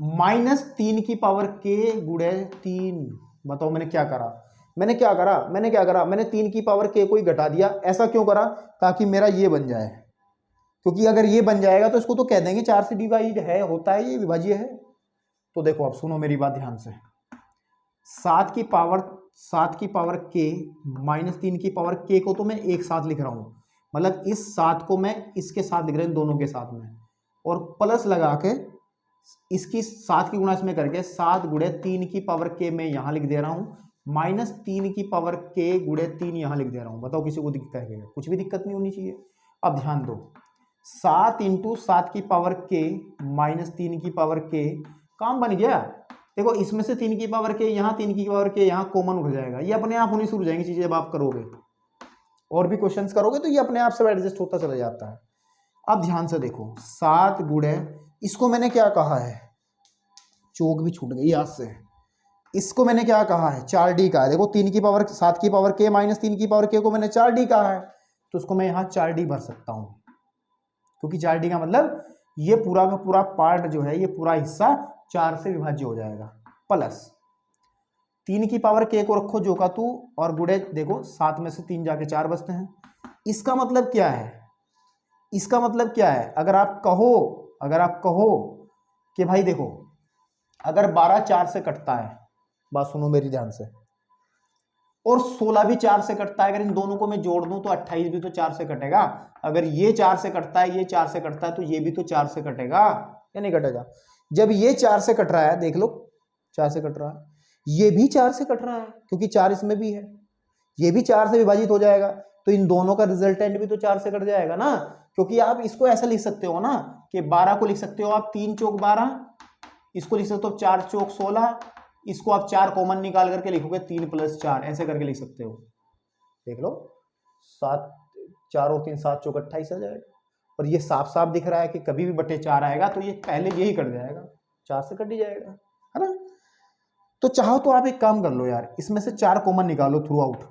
माइनस 3 की पावर k गुणे 3। बताओ मैंने क्या करा, मैंने 3 की पावर k को ही घटा दिया। ऐसा क्यों करा, ताकि मेरा ये बन जाए, क्योंकि अगर ये बन जाएगा तो इसको तो कह देंगे 4 से डिवाइड है, होता है, ये विभाज्य है। तो देखो अब सुनो मेरी बात ध्यान से, 7 की पावर k माइनस 3 की पावर k को तो मैं एक साथ लिख रहा हूं, मतलब इस 7 को मैं इसके साथ लिख रहा हूं, दोनों के साथ में, और प्लस लगा के इसकी 7 की गुणा इसमें करके 7 गुणे 3 की पावर k में यहां लिख दे रहा हूं, माइनस 3 की पावर k गुणे 3 यहां लिख दे रहा हूं। बताओ किसी को दिक्कत है? कुछ भी दिक्कत नहीं होनी चाहिए। अब ध्यान दो, 7 इंटू 7 की पावर k माइनस 3 की पावर k, काम बन गया। देखो इसमें से 3 की पावर k यहाँ, 3 की पावर k यहाँ कॉमन उठ जाएगा, ये अपने आप होनी शुरू हो जाएंगी चीजें जब आप करोगे और भी क्वेश्चंस करोगे तो ये अपने आप से एडजस्ट होता चला जाता है। अब ध्यान से देखो, 7 गुणे, इसको मैंने क्या कहा है, चौक भी छूट गई याद से, इसको मैंने क्या कहा है, 4d का है। देखो 3 की पावर 7 की पावर k माइनस 3 की पावर k को मैंने 4d कहा है, तो उसको मैं यहाँ 4d भर सकता हूं, क्योंकि 4d का मतलब ये पूरा का पूरा पार्ट जो है, ये पूरा हिस्सा 4 से विभाज्य हो जाएगा। प्लस 3 की पावर k को रखो जो का तू और गुणे, देखो 7 में से 3 जाके 4 बचते हैं। इसका मतलब क्या है, इसका मतलब क्या है, अगर आप कहो कि भाई देखो अगर 12 4 से कटता है, बात सुनो मेरी ध्यान से, और 16 भी 4 से कटता है, अगर इन दोनों को मैं जोड़ दूं तो 28 भी तो 4 से कटेगा। अगर ये 4 से कटता है, ये 4 से कटता है, तो ये भी तो 4 से कटेगा या नहीं कटेगा? जब ये 4 से कट रहा है, देख लो 4 से कट रहा है, ये भी 4 से कट रहा है क्योंकि 4 इसमें भी है, ये भी 4 से विभाजित हो जाएगा, तो इन दोनों का रिजल्टेंट भी तो 4 से कट जाएगा ना। क्योंकि आप इसको ऐसा लिख सकते हो ना कि 12 को लिख सकते हो आप 3 चौक 12, इसको लिख सकते हो 4 चौक 16, इसको आप 4 कॉमन निकाल करके लिखोगे 3 प्लस 4, ऐसे करके लिख सकते हो। देख लो 7 4 और 3 7 चौक 28 आ जाएगा। और ये साफ साफ दिख रहा है कि कभी भी बटे 4 आएगा तो ये पहले यही कट जाएगा, 4 से कट ही जाएगा, है ना। तो चाहो तो आप एक काम कर लो यार, इसमें से 4 कॉमन निकालो थ्रू आउट,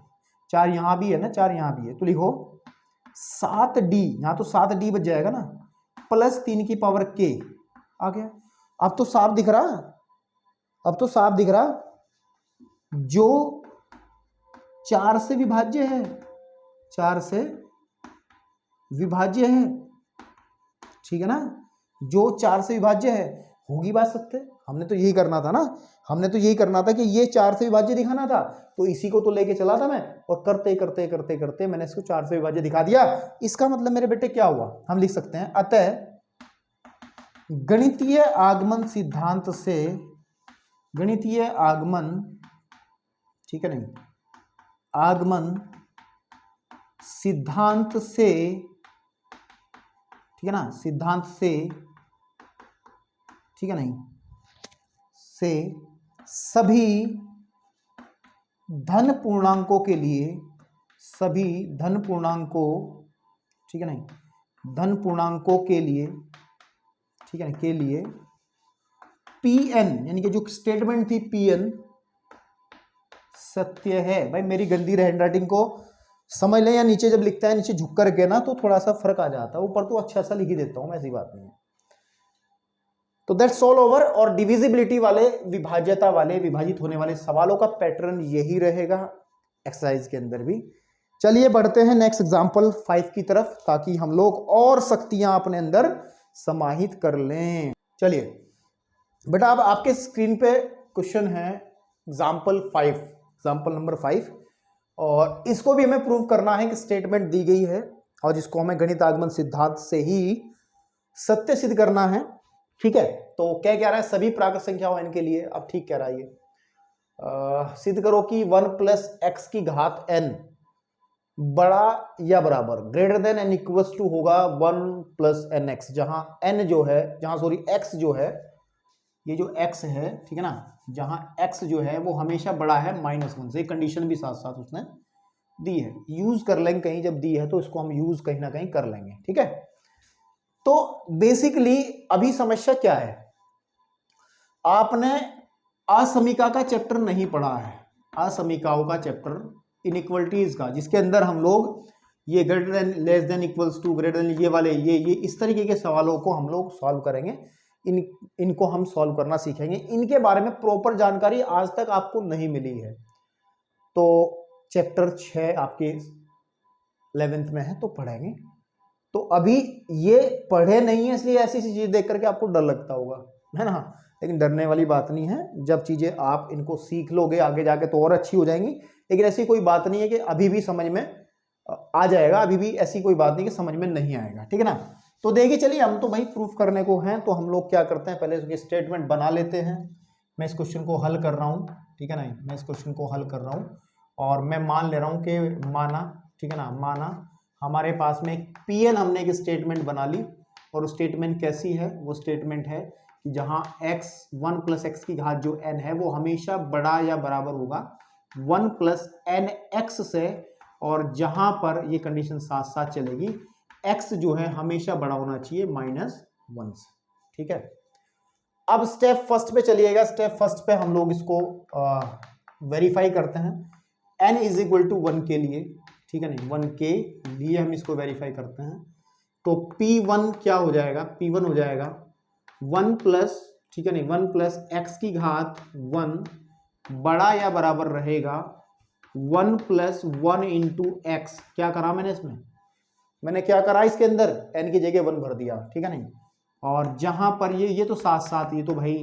4 यहां भी है ना, 4 यहां भी है, तो लिखो 7d, यहां तो 7d बच जाएगा ना, प्लस 3 की पावर k आ गया। अब तो साफ दिख रहा, अब तो साफ दिख रहा, जो 4 से विभाज्य है, 4 से विभाज्य है, ठीक है ना, जो 4 से विभाज्य है, होगी बात सत्य। हमने तो यही करना था ना, हमने तो यही करना था कि ये 4 से विभाज्य दिखाना था, तो इसी को तो लेके चला था मैं, और करते करते करते करते मैंने इसको 4 से विभाज्य दिखा दिया। इसका मतलब मेरे बेटे क्या हुआ, हम लिख सकते हैं, अतः गणितीय आगमन सिद्धांत से, गणितीय आगमन, ठीक है नहीं, आगमन सिद्धांत से, ठीक है ना, सिद्धांत से, ठीक है नहीं, से सभी धन पूर्णांकों के लिए, सभी धन पूर्णांकों ठीक है नहीं, धन पूर्णांकों के लिए, ठीक है ना, के लिए Pn यानी कि जो स्टेटमेंट थी Pn सत्य है। भाई मेरी गंदी हैंडराइटिंग को समझ लें, या नीचे जब लिखता है नीचे झुक करके ना तो थोड़ा सा फर्क आ जाता है, ऊपर तो अच्छा सा लिख ही देता हूं मैं, ऐसी बात नहीं है। तो दैट्स ऑल ओवर। और डिविजिबिलिटी वाले, विभाज्यता वाले, विभाजित होने वाले सवालों का पैटर्न यही रहेगा एक्सरसाइज के अंदर भी। चलिए बढ़ते हैं नेक्स्ट एग्जांपल 5 की तरफ, ताकि हम लोग और शक्तियां अपने अंदर समाहित कर लें। चलिए बेटा, अब आपके स्क्रीन पे क्वेश्चन है एग्जाम्पल 5, एग्जाम्पल नंबर 5, और इसको भी हमें प्रूव करना है कि स्टेटमेंट दी गई है और जिसको हमें गणित आगमन सिद्धांत से ही सत्य सिद्ध करना है। ठीक है, तो क्या कह रहा है, सभी प्राकृत संख्याओं n के लिए, अब ठीक कह रहा है ये, सिद्ध करो कि 1 प्लस एक्स की घात n बड़ा या बराबर, greater than and equals to होगा 1 प्लस एन एक्स, जहां n जो है, जहां सॉरी x जो है, ये जो x है, ठीक है ना, जहां x जो है वो हमेशा बड़ा है -1 से। कंडीशन भी साथ साथ उसने दी है, यूज कर लेंगे कहीं, जब दी है तो इसको हम यूज कहीं ना कहीं कर लेंगे। ठीक है, तो बेसिकली अभी समस्या क्या है, आपने असमीका का चैप्टर नहीं पढ़ा है, असमीकाओं का चैप्टर, इनइक्वलिटीज का, जिसके अंदर हम लोग ये greater than, less than, equals to, greater than, ये वाले, ये इस तरीके के सवालों को हम लोग सॉल्व करेंगे। इनको हम सॉल्व करना सीखेंगे। इनके बारे में प्रॉपर जानकारी आज तक आपको नहीं मिली है, तो चैप्टर 6 आपके 11th में है तो पढ़ेंगे। तो अभी ये पढ़े नहीं है, इसलिए ऐसी ऐसी चीज देख करके आपको डर लगता होगा, है ना, लेकिन डरने वाली बात नहीं है। जब चीजें आप इनको सीख लोगे आगे जाके तो और अच्छी हो जाएंगी। लेकिन ऐसी कोई बात नहीं है कि अभी भी समझ में आ जाएगा, अभी भी ऐसी कोई बात नहीं कि समझ में नहीं आएगा। ठीक है ना, तो देखिए चलिए, हम तो भाई प्रूफ करने को हैं, तो हम लोग क्या करते हैं, पहले इसके स्टेटमेंट बना लेते हैं। मैं इस क्वेश्चन को हल कर रहा हूँ, ठीक है ना, मैं इस क्वेश्चन को हल कर रहा हूँ और मैं मान ले रहा हूँ कि माना, ठीक है ना, माना हमारे पास में एक Pn, हमने एक स्टेटमेंट बना ली, और स्टेटमेंट कैसी है, वो स्टेटमेंट है कि जहां x 1 प्लस एक्स की घात जो n है वो हमेशा बड़ा या बराबर होगा 1 प्लस एन एक्स से, और जहां पर ये कंडीशन साथ साथ चलेगी, x जो है हमेशा बड़ा होना चाहिए -1 से। ठीक है, अब स्टेप फर्स्ट पे चलिएगा। स्टेप फर्स्ट पे हम लोग इसको वेरीफाई करते हैं, n इज इक्वल टू 1 के लिए, ठीक है नहीं, 1 के लिए हम इसको वेरीफाई करते हैं। तो P1 क्या हो जाएगा, P1 हो जाएगा 1 प्लस, ठीक है नहीं, 1 प्लस एक्स की घात 1 बड़ा या बराबर रहेगा 1 प्लस 1 इंटू एक्स। क्या करा मैंने इसमें, मैंने क्या करा, इसके अंदर n की जगह 1 भर दिया, ठीक है नहीं, और जहां पर ये तो साथ साथ, ये तो भाई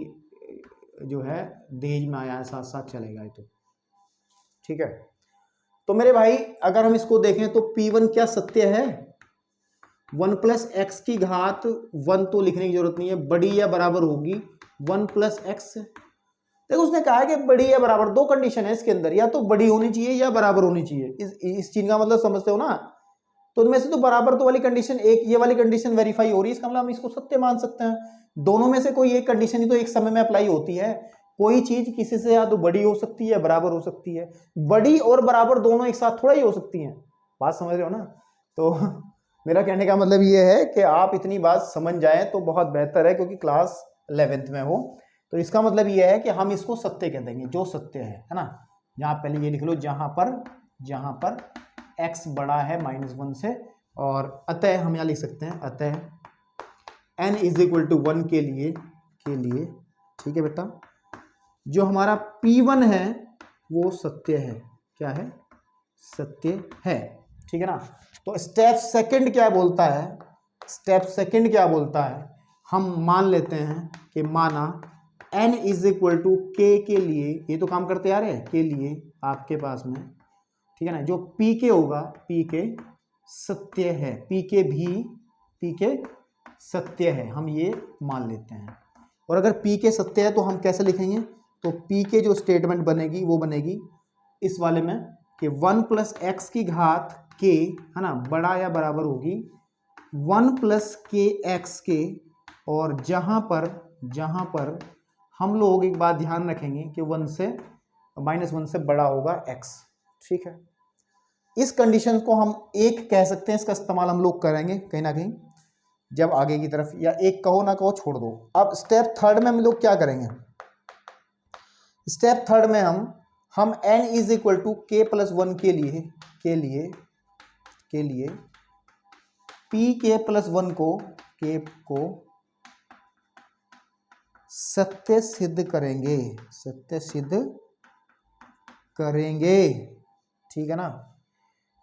जो है दहेज में आया है, साथ साथ चलेगा ये तो। ठीक है, तो मेरे भाई अगर हम इसको देखें तो P1 क्या सत्य है, 1 प्लस एक्स की घात 1 तो लिखने की जरूरत नहीं है, बड़ी या बराबर होगी 1 प्लस एक्स से। देखो उसने कहा है कि बड़ी या बराबर, दो कंडीशन है इसके अंदर, या तो बड़ी होनी चाहिए या बराबर होनी चाहिए। इस चीज का मतलब समझते हो ना, तो उनमें से तो बराबर तो वाली कंडीशन, एक ये वाली कंडीशन वेरीफाई हो रही है, इसका मतलब हम इसको सत्य मान सकते हैं। दोनों में से कोई एक कंडीशन ही तो एक समय में अप्लाई होती है। कोई चीज किसी से या तो बड़ी हो सकती है या बराबर हो सकती है, बड़ी और बराबर दोनों एक साथ थोड़ा ही हो सकती हैं। बात समझ रहे हो ना, तो मेरा कहने का मतलब ये है कि आप इतनी बात समझ जाएं तो बहुत बेहतर है, क्योंकि क्लास 11th में हो। तो इसका मतलब ये है कि हम इसको सत्य कह देंगे, जो सत्य है ना। यहाँ पहले ये लिख लो, जहां पर x बड़ा है -1 से, और अतः हम यहाँ लिख सकते हैं, अतः n इज इक्वल टू 1 के लिए, ठीक है बेटा, जो हमारा P1 है वो सत्य है। क्या है, सत्य है। ठीक है ना, तो स्टेप सेकंड क्या बोलता है, स्टेप सेकंड क्या बोलता है, हम मान लेते हैं कि माना n is equal to k के लिए, ये तो काम करते आ रहे हैं, के लिए आपके पास में, ठीक है ना, जो pk होगा, pk सत्य है, pk सत्य है, हम ये मान लेते हैं। और अगर pk सत्य है तो हम कैसे लिखेंगे, तो pk जो स्टेटमेंट बनेगी वो बनेगी इस वाले में कि 1 प्लस एक्स की घात k, है ना, बड़ा या बराबर होगी 1 प्लस के एक्स के, और जहां पर हम लोग एक बात ध्यान रखेंगे कि -1 से बड़ा होगा x। ठीक है, इस कंडीशन को हम एक कह सकते हैं, इसका इस्तेमाल हम लोग करेंगे कहीं ना कहीं जब आगे की तरफ, या एक कहो ना कहो छोड़ दो। अब स्टेप थर्ड में हम लोग क्या करेंगे, स्टेप थर्ड में हम n is equal to k plus 1 के लिए p k प्लस 1 को सत्य सिद्ध करेंगे, ठीक है ना।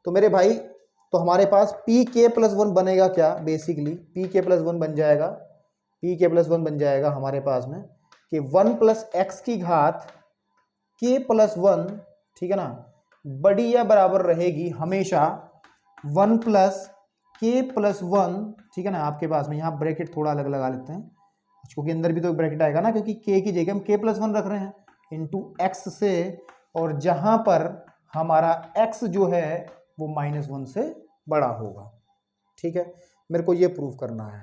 तो मेरे भाई, तो हमारे पास पी के प्लस 1 बनेगा क्या, बेसिकली पी के प्लस 1 बन जाएगा हमारे पास में कि 1 प्लस एक्स की घात के प्लस 1, ठीक है ना, बड़ी या बराबर रहेगी हमेशा 1 प्लस के प्लस 1, ठीक है ना। आपके पास में यहाँ ब्रैकेट थोड़ा अलग लगा लेते हैं, क्योंकि अंदर भी तो ब्रैकेट आएगा ना, क्योंकि के की जगह हम के प्लस 1 रख रहे हैं इंटू एक्स से, और जहां पर हमारा एक्स जो है वो -1 से बड़ा होगा, ठीक है। मेरे को ये प्रूव करना है,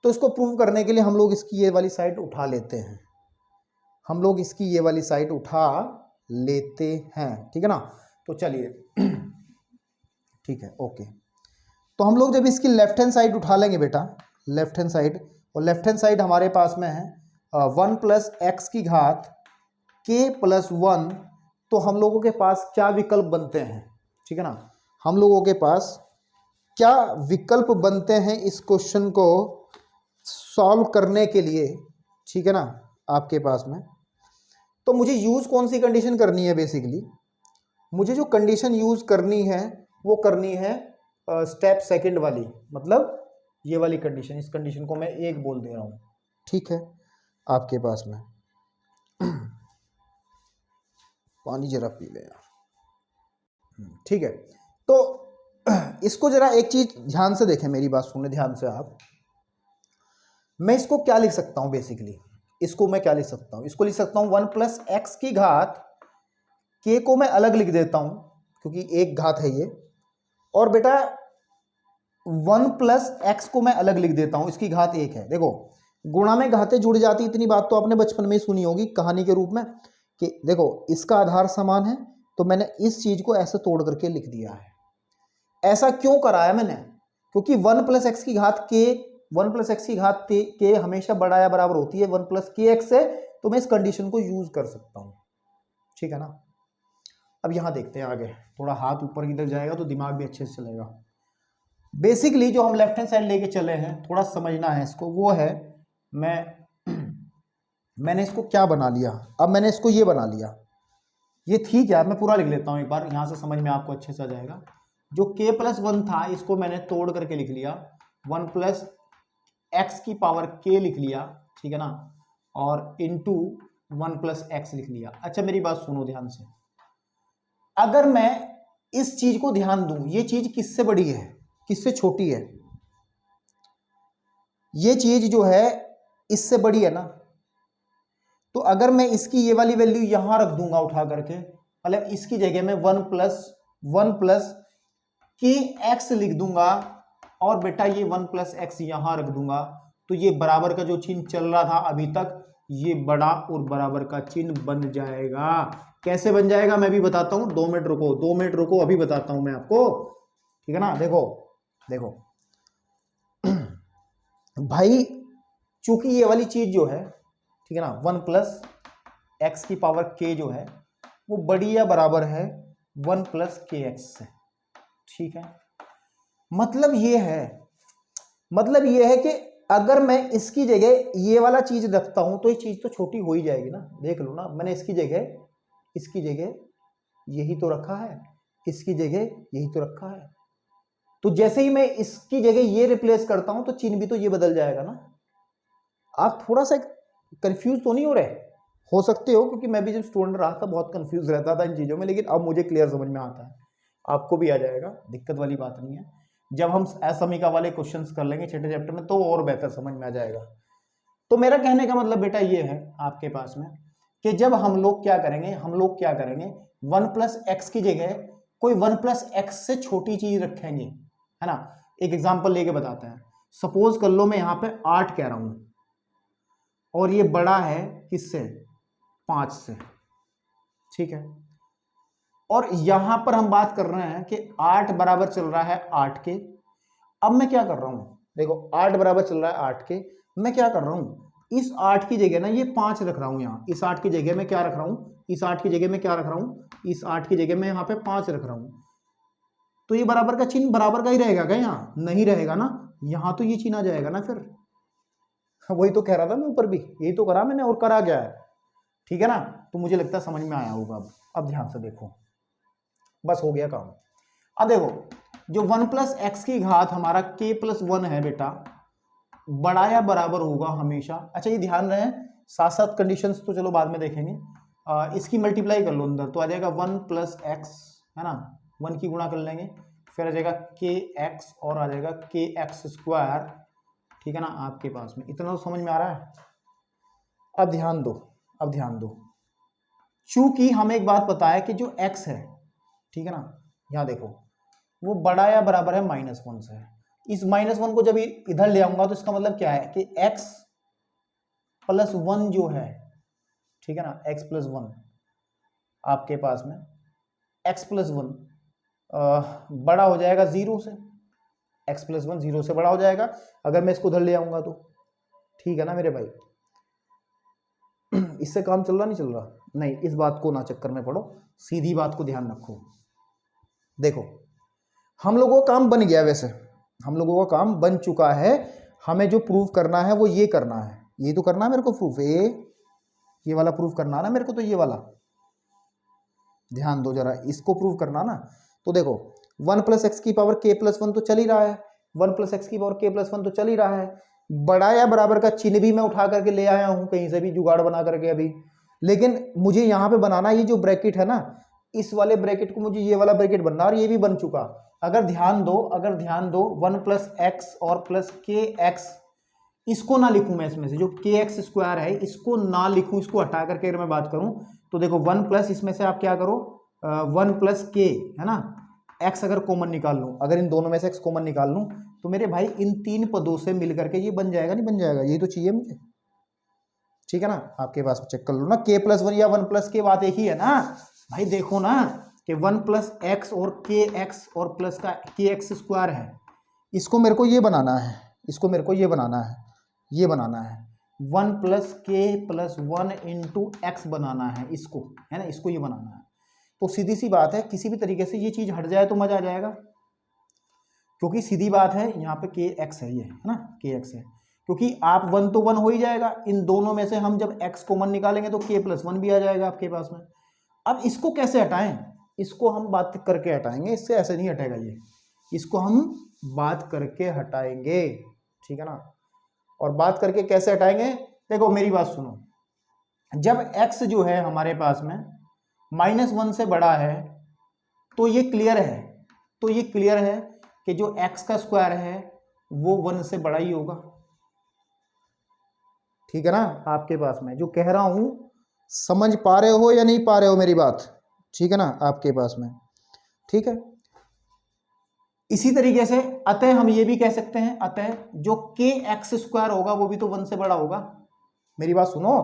तो इसको प्रूव करने के लिए हम लोग इसकी ये वाली साइड उठा लेते हैं, ठीक है ना। तो चलिए ठीक है, ओके। तो हम लोग जब इसकी लेफ्ट हैंड साइड उठा लेंगे बेटा, लेफ्ट हैंड साइड, और लेफ्ट हैंड साइड हमारे पास में है 1 प्लस एक्स की घात के प्लस 1, तो हम लोगों के पास क्या विकल्प बनते हैं, ठीक है ना, हम लोगों के पास क्या विकल्प बनते हैं इस क्वेश्चन को सॉल्व करने के लिए, ठीक है ना, आपके पास में। तो मुझे यूज कौन सी कंडीशन करनी है, बेसिकली मुझे जो कंडीशन यूज करनी है वो करनी है स्टेप सेकंड वाली, मतलब ये वाली कंडीशन, इस कंडीशन को मैं एक बोल दे रहा हूं, ठीक है, आपके पास में पानी जरा पी ले यार, ठीक है। तो इसको जरा एक चीज ध्यान से देखें, मेरी बात सुने ध्यान से आप। मैं इसको क्या लिख सकता हूं, बेसिकली इसको मैं क्या लिख सकता हूं, इसको लिख सकता हूं 1 प्लस एक्स की घात, के को मैं अलग लिख देता हूं क्योंकि एक घात है ये, और बेटा 1 प्लस एक्स को मैं अलग लिख देता हूं, इसकी घात 1 है। देखो गुणा में घातें जुड़ जाती, इतनी बात तो आपने बचपन में ही सुनी होगी कहानी के रूप में, कि देखो इसका आधार समान है, तो मैंने इस चीज को ऐसे तोड़ करके लिख दिया है। ऐसा क्यों कराया मैंने, क्योंकि 1 प्लस एक्स की घात के हमेशा बड़ा या बराबर होती है 1 प्लस के एक्स से, तो मैं इस कंडीशन को यूज कर सकता हूं, ठीक है ना। अब यहां देखते हैं आगे, थोड़ा हाथ ऊपर की तरफ जाएगा तो दिमाग भी अच्छे से चलेगा। बेसिकली जो हम लेफ्ट हैंड साइड लेके चले हैं, थोड़ा समझना है इसको, वो है मैंने इसको क्या बना लिया, अब मैंने इसको ये बना लिया, ये ठीक है। मैं पूरा लिख लेता हूं एक बार, यहां से समझ में आपको अच्छे से आ जाएगा। जो k प्लस 1 था इसको मैंने तोड़ करके लिख लिया, 1 प्लस एक्स की पावर k लिख लिया, ठीक है ना, और इंटू 1 प्लस एक्स लिख लिया। अच्छा मेरी बात सुनो ध्यान से, अगर मैं इस चीज को ध्यान दूं, ये चीज किससे बड़ी है किससे छोटी है, ये चीज जो है इससे बड़ी है ना, तो अगर मैं इसकी ये वाली वैल्यू यहां रख दूंगा उठा करके, मतलब इसकी जगह में 1 प्लस के एक्स लिख दूंगा, और बेटा ये 1 प्लस एक्स यहां रख दूंगा, तो ये बराबर का जो चिन्ह चल रहा था अभी तक, ये बड़ा और बराबर का चिन्ह बन जाएगा। कैसे बन जाएगा मैं भी बताता हूं, 2 मिनट रुको अभी बताता हूं मैं आपको, ठीक है ना। देखो भाई, चूंकि ये वाली चीज जो है, ठीक है ना, 1 प्लस एक्स की पावर के जो है वो बड़ी या बराबर है 1 प्लस के एक्स से, ठीक है। मतलब ये है कि अगर मैं इसकी जगह ये वाला चीज रखता हूं तो ये चीज तो छोटी हो ही जाएगी ना। देख लो ना, मैंने इसकी जगह यही तो रखा है, इसकी जगह यही तो रखा है, तो जैसे ही मैं इसकी जगह ये रिप्लेस करता हूं तो चिन्ह भी तो ये बदल जाएगा ना। आप थोड़ा सा कंफ्यूज तो नहीं हो सकते हो, क्योंकि मैं भी जब स्टूडेंट रहा था बहुत कंफ्यूज रहता था इन चीजों में, लेकिन अब मुझे क्लियर समझ में आता है, आपको भी आ जाएगा, दिक्कत वाली बात नहीं है। जब हम असमीका वाले क्वेश्चंस कर लेंगे छठे चैप्टर में तो और बेहतर समझ में आ जाएगा। तो मेरा कहने का मतलब बेटा ये है आपके पास में कि जब हम लोग क्या करेंगे 1 प्लस एक्स की जगह कोई 1 प्लस एक्स से छोटी चीज रखेंगे, है ना। एक एग्जांपल लेके बताते हैं, सपोज कर लो मैं यहां पे 8 कह रहा हूं और ये बड़ा है किससे, 5 से, ठीक है। और यहां पर हम बात कर रहे हैं कि 8 बराबर चल रहा है 8 के। अब मैं क्या कर रहा हूं, देखो 8 बराबर चल रहा है 8 के, मैं क्या कर रहा हूं, इस 8 की जगह ना ये 5 रख रहा हूं यहां, इस 8 की जगह मैं क्या रख रहा हूं, इस 8 की जगह मैं क्या रख रहा हूं, इस 8 की जगह मैं यहां पे 5 रख रहा हूं। तो ये बराबर का चिन्ह बराबर का ही रहेगा क्या, यहां नहीं रहेगा ना, यहां तो ये चिन्ह आ जाएगा ना फिर। वही तो कह रहा था मैं ऊपर भी, यही तो करा मैंने, और करा गया है, ठीक है ना। तो मुझे लगता है समझ में आया होगा। अब ध्यान से देखो, बस हो गया काम। अब देखो जो 1 प्लस एक्स की घात हमारा k प्लस 1 है बेटा, बड़ा या बराबर होगा हमेशा। अच्छा ये ध्यान रहे, साथ साथ कंडीशंस तो चलो बाद में देखेंगे। इसकी मल्टीप्लाई कर लो अंदर तो आ जाएगा 1 प्लस एक्स, है ना, 1 की गुणा कर लेंगे, फिर आ जाएगा के एक्स और आ जाएगा के एक्स स्क्वायर, ठीक है ना आपके पास में। इतना तो समझ में आ रहा है। अब ध्यान दो, अब ध्यान दो, चूंकि हमें एक बात पता है कि जो x है, ठीक है ना, यहां देखो वो बड़ा या बराबर है -1 से। इस -1 को जब इधर ले आऊंगा तो इसका मतलब क्या है कि x प्लस 1 जो है, ठीक है ना, x प्लस 1 आपके पास में, x प्लस 1 बड़ा हो जाएगा 0 से, x प्लस 1 0 से बड़ा हो जाएगा अगर मैं इसको उधर ले आऊंगा तो, ठीक है ना मेरे भाई। इससे काम चल रहा नहीं चल रहा, नहीं, इस बात को ना चक्कर में पड़ो, सीधी बात को ध्यान रखो। देखो हम लोगों का काम बन गया, वैसे हम लोगों का काम बन चुका है, हमें जो प्रूफ करना है वो ये करना है, ये तो करना है मेरे को प्रूफ, ये वाला प्रूफ करना है ना मेरे को, तो ये वाला ध्यान दो जरा, इसको प्रूव करना ना। तो देखो 1 प्लस एक्स की पावर k प्लस 1 तो चल ही रहा है, 1 प्लस एक्स की पावर k प्लस 1 तो चल ही रहा है, बड़ा या बराबर का चिन्ह भी मैं उठा करके ले आया हूं कहीं से भी जुगाड़ बना करके अभी। लेकिन मुझे यहां पे बनाना, ये जो ब्रैकेट है ना, इस वाले ब्रैकेट को मुझे ये वाला ब्रैकेट बनना, और ये भी बन चुका। अगर ध्यान दो, अगर ध्यान दो, 1 प्लस एक्स और प्लस के एक्स, इसको ना लिखूं मैं, इसमें से जो के एक्स स्क्वायर है इसको ना लिखूं, इसको हटा करके अगर मैं बात करूं तो देखो 1 प्लस, इसमें से आप क्या करो 1 प्लस के, है ना, एक्स अगर कॉमन निकाल लूं, अगर इन दोनों में से एक्स कॉमन निकाल लूं तो मेरे भाई इन 3 पदों से मिलकर के ये बन जाएगा, नहीं बन जाएगा, यही तो चाहिए मुझे, ठीक है ना। आपके पास चेक कर लो ना, k प्लस 1 या 1 प्लस के बात एक ही है ना भाई। देखो ना कि 1 प्लस एक्स और के एक्स और प्लस का के एक्स स्क्वायर है, इसको मेरे को ये बनाना है, इसको मेरे को ये बनाना है, ये बनाना है 1 प्लस के प्लस 1 इंटू एक्स बनाना है इसको, है ना, इसको ये बनाना है। तो सीधी सी बात है, किसी भी तरीके से ये चीज हट जाए तो मजा आ जाएगा, क्योंकि सीधी बात है यहाँ पे के एक्स है, ये है ना, के एक्स है, क्योंकि आप 1 तो 1 हो ही जाएगा, इन दोनों में से हम जब x कॉमन निकालेंगे तो k प्लस 1 भी आ जाएगा आपके पास में। अब इसको कैसे हटाएं, इसको हम बात करके हटाएंगे, इससे ऐसे नहीं हटेगा ये, इसको हम बात करके हटाएंगे, ठीक है ना। और बात करके कैसे हटाएंगे, देखो मेरी बात सुनो, जब x जो है हमारे पास में -1 से बड़ा है तो ये क्लियर है, तो ये क्लियर है कि जो x का स्क्वायर है वो 1 से बड़ा ही होगा, ठीक है ना। आपके पास में जो कह रहा हूं समझ पा रहे हो या नहीं पा रहे हो मेरी बात, ठीक है ना आपके पास में, ठीक है। इसी तरीके से अतः हम ये भी कह सकते हैं, अतः जो के एक्स स्क्वायर होगा वो भी तो 1 से बड़ा होगा। मेरी बात सुनो,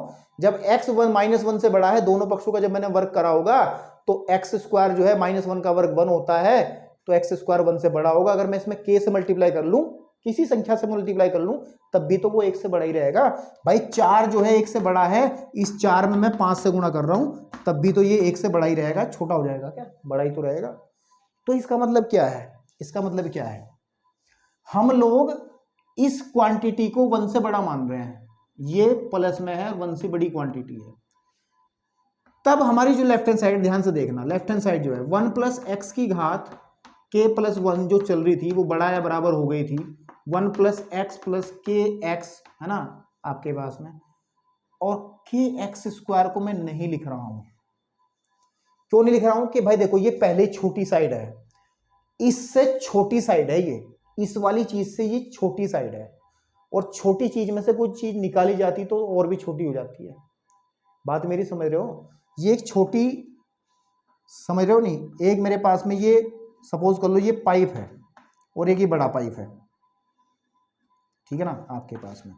जब x -1 से बड़ा है, दोनों पक्षों का जब मैंने वर्ग करा होगा तो एक्स स्क्वायर जो है -1 का वर्ग 1 होता है, तो एक्स स्क्वायर 1 से बड़ा होगा। अगर मैं इसमें k से मल्टीप्लाई कर लूं, किसी संख्या से मल्टीप्लाई कर लूं, तब भी तो वो 1 से बड़ा ही रहेगा भाई। 4 जो है 1 से बड़ा है, इस 4 में मैं 5 से गुणा कर रहा हूं, तब भी तो ये 1 से बड़ा ही रहेगा, छोटा हो जाएगा क्या, बड़ा ही तो रहेगा। तो इसका मतलब क्या है, इसका मतलब क्या है, हम लोग इस क्वांटिटी को 1 से बड़ा मान रहे हैं, ये प्लस में है, 1 से बड़ी क्वांटिटी है। तब हमारी जो लेफ्ट हैंड साइड, ध्यान से देखना, लेफ्ट हैंड साइड जो है 1 प्लस एक्स की घात k प्लस 1 जो चल रही थी वो बड़ा या बराबर हो गई थी 1 प्लस एक्स प्लस के एक्स, है ना आपके पास में। और के एक्स स्क्वायर को मैं नहीं लिख रहा हूं, क्यों नहीं लिख रहा हूं कि भाई देखो ये पहले छोटी साइड है, इससे छोटी साइड है ये, इस वाली चीज से ये छोटी साइड है, और छोटी चीज में से कोई चीज निकाली जाती तो और भी छोटी हो जाती है। बात मेरी समझ रहे हो, ये एक छोटी, समझ रहे हो नहीं, एक मेरे पास में ये सपोज कर लो ये पाइप है और एक ये बड़ा पाइप है, ठीक है ना आपके पास में,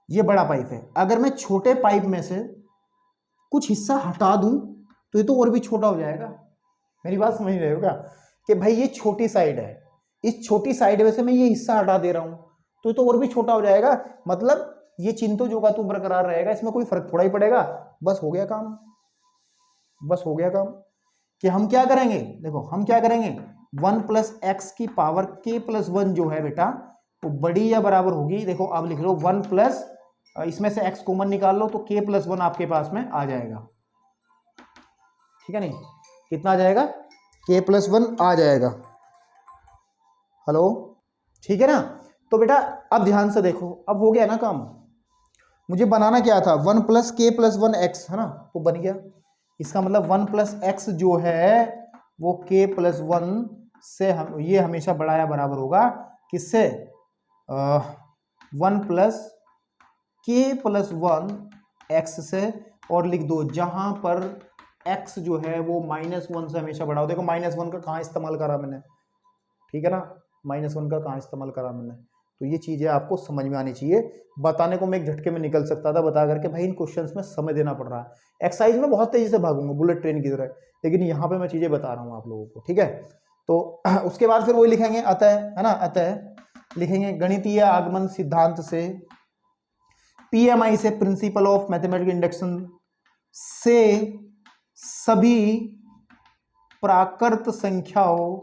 ये बड़ा पाइप है। अगर मैं छोटे पाइप में से कुछ हिस्सा हटा दूं तो ये तो और भी छोटा हो जाएगा, मेरी बात समझ रहे हो क्या कि भाई ये छोटी साइड है, इस छोटी साइड में से मैं ये हिस्सा हटा दे रहा हूं तो और भी छोटा हो जाएगा, मतलब ये चिन्ह तो जो का तू बरकरार रहेगा, इसमें कोई फर्क थोड़ा ही पड़ेगा। बस हो गया काम, बस हो गया काम कि हम क्या करेंगे, देखो हम क्या करेंगे, 1 प्लस एक्स की पावर k प्लस 1 जो है बेटा वो बड़ी या बराबर होगी, देखो अब लिख लो 1 प्लस, इसमें से x कॉमन निकाल लो तो k प्लस 1 आपके पास में आ जाएगा, ठीक है नहीं, कितना आ जाएगा, k प्लस 1 आ जाएगा। हेलो, ठीक है ना। तो बेटा अब ध्यान से देखो, अब हो गया ना काम, मुझे बनाना क्या था, 1 प्लस k प्लस 1 एक्स है ना, तो बन गया। इसका मतलब 1 प्लस एक्स जो है वो k प्लस 1 से ये हमेशा बड़ा या बराबर होगा किससे, 1 प्लस k प्लस 1 एक्स से, और लिख दो जहां पर x जो है वो -1 से हमेशा बड़ा हो। देखो -1 का कहाँ इस्तेमाल करा मैंने, ठीक है ना, -1 का कहाँ इस्तेमाल करा मैंने, तो ये चीजें आपको समझ में आनी चाहिए। बताने को मैं एक झटके में निकल सकता था बता करके, भाई इन क्वेश्चंस में समय देना पड़ रहा है, एक्सरसाइज में बहुत तेजी से भागूंगा बुलेट ट्रेन की तरह, लेकिन यहाँ पे मैं चीजें बता रहा हूँ आप लोगों को, ठीक है। तो उसके बाद फिर वही लिखेंगे अतः, है ना, अतः लिखेंगे गणितीय आगमन सिद्धांत से, PMI से, प्रिंसिपल ऑफ मैथमेटिकल इंडक्शन से, सभी प्राकृत संख्याओं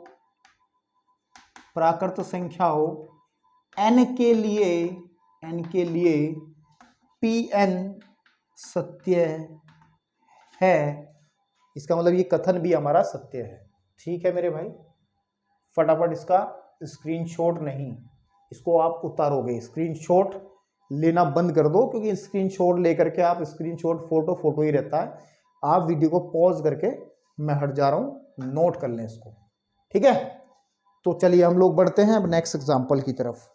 n के लिए Pn सत्य है। इसका मतलब ये कथन भी हमारा सत्य है, ठीक है मेरे भाई। फटाफट इसका स्क्रीनशॉट, नहीं इसको आप उतारोगे, स्क्रीनशॉट लेना बंद कर दो, क्योंकि स्क्रीनशॉट लेकर के आप स्क्रीनशॉट फोटो ही रहता है। आप वीडियो को पॉज करके, मैं हट जा रहा हूं, नोट कर लें इसको, ठीक है। तो चलिए हम लोग बढ़ते हैं अब नेक्स्ट एग्जांपल की तरफ।